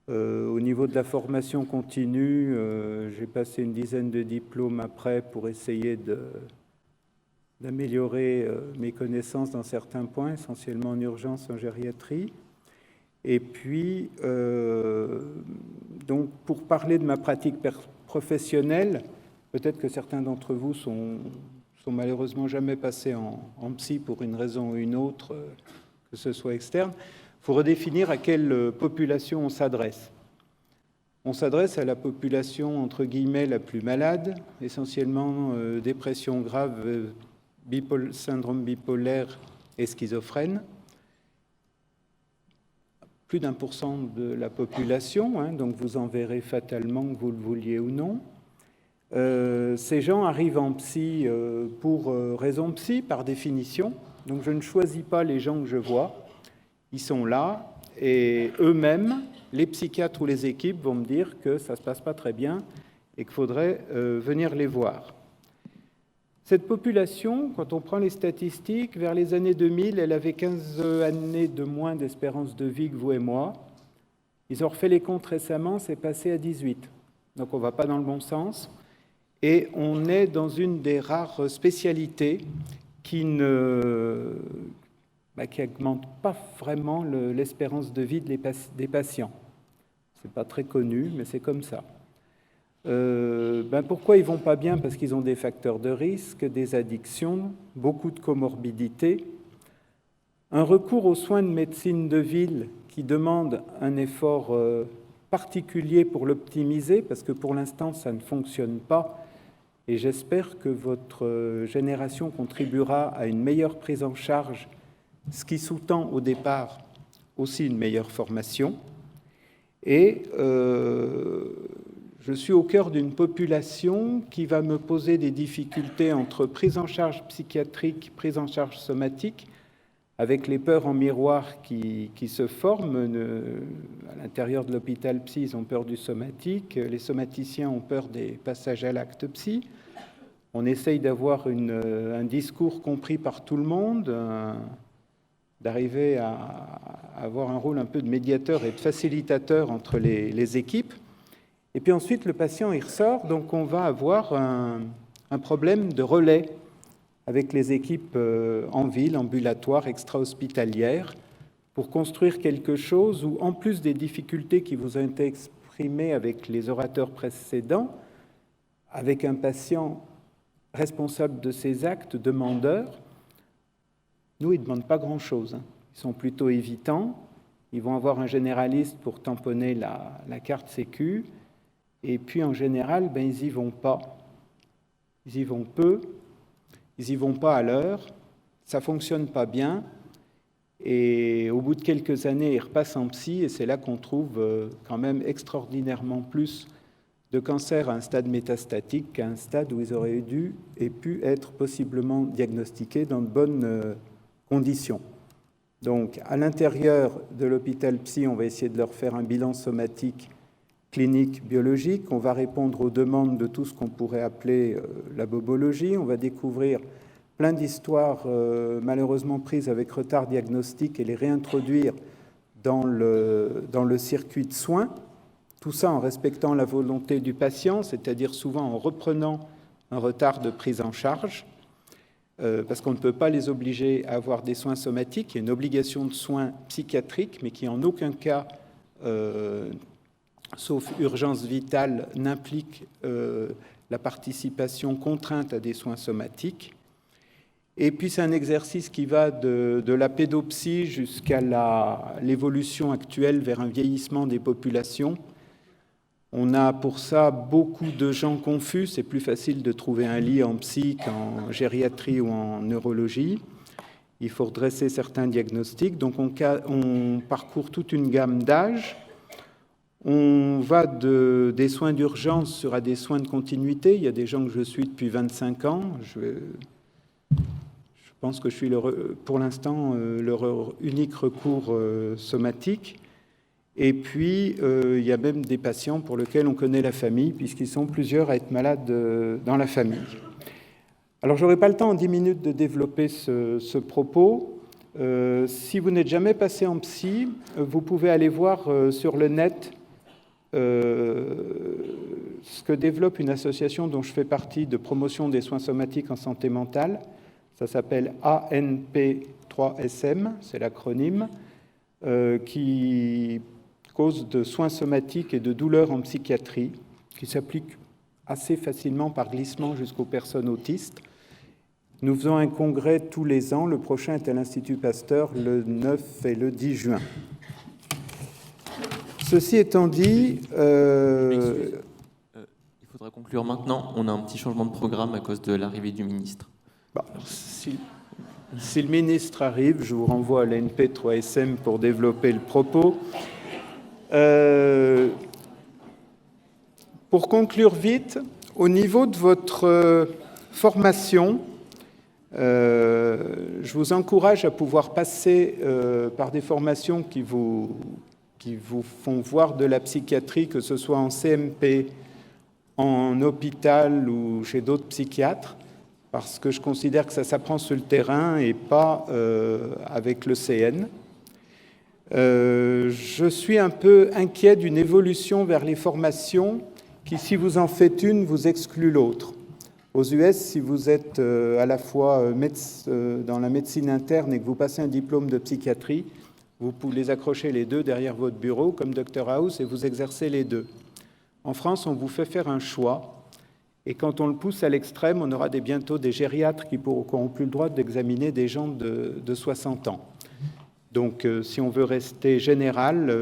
Au niveau de la formation continue, j'ai passé une dizaine de diplômes après pour essayer d'améliorer mes connaissances dans certains points, essentiellement en urgence, en gériatrie. Et puis, donc, pour parler de ma pratique professionnelle, peut-être que certains d'entre vous sont malheureusement jamais passés en psy pour une raison ou une autre, que ce soit externe. Il faut redéfinir à quelle population on s'adresse. On s'adresse à la population, entre guillemets, la plus malade, essentiellement dépression grave, syndrome bipolaire et schizophrène. Plus d'1% de la population, hein, donc vous en verrez fatalement que vous le vouliez ou non. Ces gens arrivent en psy pour raison psy, par définition. Donc je ne choisis pas les gens que je vois. Ils sont là et eux-mêmes, les psychiatres ou les équipes vont me dire que ça ne se passe pas très bien et qu'il faudrait venir les voir. Cette population, quand on prend les statistiques, vers les années 2000, elle avait 15 années de moins d'espérance de vie que vous et moi. Ils ont refait les comptes récemment, c'est passé à 18. Donc on ne va pas dans le bon sens. Et on est dans une des rares spécialités qui n'augmente pas vraiment l'espérance de vie des patients. Ce n'est pas très connu, mais c'est comme ça. Pourquoi ils ne vont pas bien? Parce qu'ils ont des facteurs de risque, des addictions, beaucoup de comorbidités, un recours aux soins de médecine de ville qui demande un effort particulier pour l'optimiser, parce que pour l'instant, ça ne fonctionne pas. Et j'espère que votre génération contribuera à une meilleure prise en charge, ce qui sous-tend au départ aussi une meilleure formation. Et je suis au cœur d'une population qui va me poser des difficultés entre prise en charge psychiatrique, prise en charge somatique, avec les peurs en miroir qui se forment. À l'intérieur de l'hôpital psy, ils ont peur du somatique, les somaticiens ont peur des passages à l'acte psy. On essaye d'avoir un discours compris par tout le monde, d'arriver à avoir un rôle un peu de médiateur et de facilitateur entre les équipes. Et puis ensuite, le patient, il ressort, donc on va avoir un problème de relais avec les équipes en ville, ambulatoires, extra-hospitalières, pour construire quelque chose où, en plus des difficultés qui vous ont été exprimées avec les orateurs précédents, avec un patient responsable de ses actes, demandeur, nous, ils ne demandent pas grand-chose. Ils sont plutôt évitants. Ils vont avoir un généraliste pour tamponner la carte Sécu. Et puis, en général, ils n'y vont pas. Ils y vont peu. Ils n'y vont pas à l'heure. Ça ne fonctionne pas bien. Et au bout de quelques années, ils repassent en psy. Et c'est là qu'on trouve quand même extraordinairement plus de cancers à un stade métastatique qu'à un stade où ils auraient dû et pu être possiblement diagnostiqués dans de bonnes conditions. Donc, à l'intérieur de l'hôpital psy, on va essayer de leur faire un bilan somatique, clinique, biologique. On va répondre aux demandes de tout ce qu'on pourrait appeler la bobologie. On va découvrir plein d'histoires malheureusement prises avec retard diagnostique et les réintroduire dans le circuit de soins. Tout ça en respectant la volonté du patient, c'est-à-dire souvent en reprenant un retard de prise en charge, parce qu'on ne peut pas les obliger à avoir des soins somatiques. Il y a une obligation de soins psychiatriques, mais qui en aucun cas sauf urgence vitale, n'implique la participation contrainte à des soins somatiques. Et puis c'est un exercice qui va de la pédopsie jusqu'à l'évolution actuelle vers un vieillissement des populations. On a pour ça beaucoup de gens confus. C'est plus facile de trouver un lit en psy qu'en gériatrie ou en neurologie. Il faut redresser certains diagnostics. Donc on parcourt toute une gamme d'âges. On va des soins d'urgence à des soins de continuité. Il y a des gens que je suis depuis 25 ans. Je pense que je suis pour l'instant leur unique recours somatique. Et puis, il y a même des patients pour lesquels on connaît la famille, puisqu'ils sont plusieurs à être malades dans la famille. Alors, je n'aurai pas le temps en 10 minutes de développer ce propos. Si vous n'êtes jamais passé en psy, vous pouvez aller voir sur le net ce que développe une association dont je fais partie de promotion des soins somatiques en santé mentale. Ça s'appelle ANP3SM, c'est l'acronyme, qui cause de soins somatiques et de douleurs en psychiatrie, qui s'applique assez facilement par glissement jusqu'aux personnes autistes. Nous faisons un congrès tous les ans. Le prochain est à l'Institut Pasteur le 9 et le 10 juin. Ceci étant dit... Il faudra conclure maintenant. On a un petit changement de programme à cause de l'arrivée du ministre. Bon, si le ministre arrive, je vous renvoie à l'ANP3SM pour développer le propos. Pour conclure vite, au niveau de votre formation, je vous encourage à pouvoir passer par des formations qui vous font voir de la psychiatrie, que ce soit en CMP, en hôpital ou chez d'autres psychiatres, parce que je considère que ça s'apprend sur le terrain et pas avec le CN. Je suis un peu inquiet d'une évolution vers les formations qui, si vous en faites une, vous exclut l'autre. Aux US, si vous êtes à la fois dans la médecine interne et que vous passez un diplôme de psychiatrie, vous pouvez les accrocher les deux derrière votre bureau, comme Dr House, et vous exercez les deux. En France, on vous fait faire un choix. Et quand on le pousse à l'extrême, on aura bientôt des gériatres qui n'auront plus le droit d'examiner des gens de 60 ans. Donc, si on veut rester général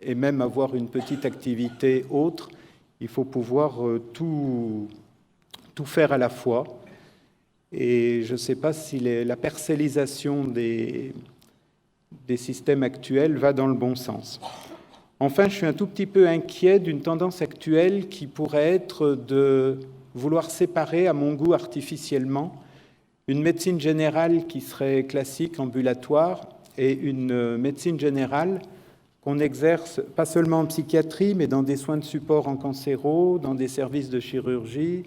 et même avoir une petite activité autre, il faut pouvoir tout faire à la fois. Et je ne sais pas si la parcellisation des systèmes actuels va dans le bon sens. Enfin, je suis un tout petit peu inquiet d'une tendance actuelle qui pourrait être de vouloir séparer, à mon goût artificiellement, une médecine générale qui serait classique, ambulatoire, et une médecine générale qu'on exerce pas seulement en psychiatrie, mais dans des soins de support en cancéro, dans des services de chirurgie,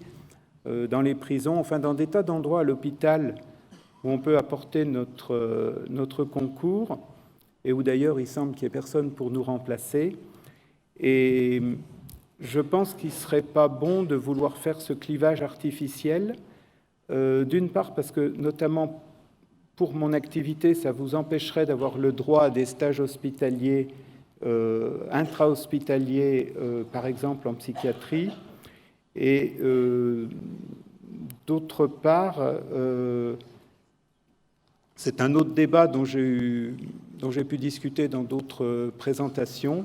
dans les prisons, enfin dans des tas d'endroits à l'hôpital où on peut apporter notre concours, et où d'ailleurs il semble qu'il n'y ait personne pour nous remplacer. Et je pense qu'il ne serait pas bon de vouloir faire ce clivage artificiel, d'une part parce que, notamment pour mon activité, ça vous empêcherait d'avoir le droit à des stages hospitaliers, intra-hospitaliers, par exemple en psychiatrie, et d'autre part, c'est un autre débat dont j'ai pu discuter dans d'autres présentations,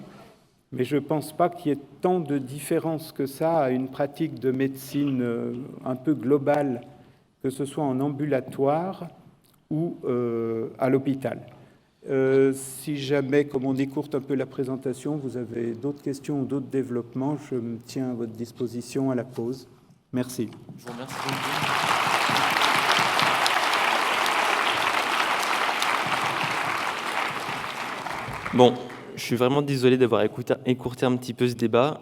mais je ne pense pas qu'il y ait tant de différence que ça à une pratique de médecine un peu globale, que ce soit en ambulatoire ou à l'hôpital. Si jamais, comme on écourte un peu la présentation, vous avez d'autres questions ou d'autres développements, je me tiens à votre disposition à la pause. Merci. Je vous remercie. Bon, je suis vraiment désolé d'avoir écourté un petit peu ce débat.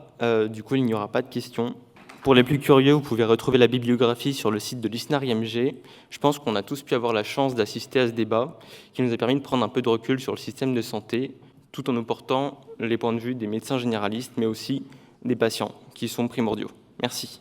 Du coup, il n'y aura pas de questions. Pour les plus curieux, vous pouvez retrouver la bibliographie sur le site de l'ISNAR IMG. Je pense qu'on a tous pu avoir la chance d'assister à ce débat qui nous a permis de prendre un peu de recul sur le système de santé, tout en nous portant les points de vue des médecins généralistes, mais aussi des patients qui sont primordiaux. Merci.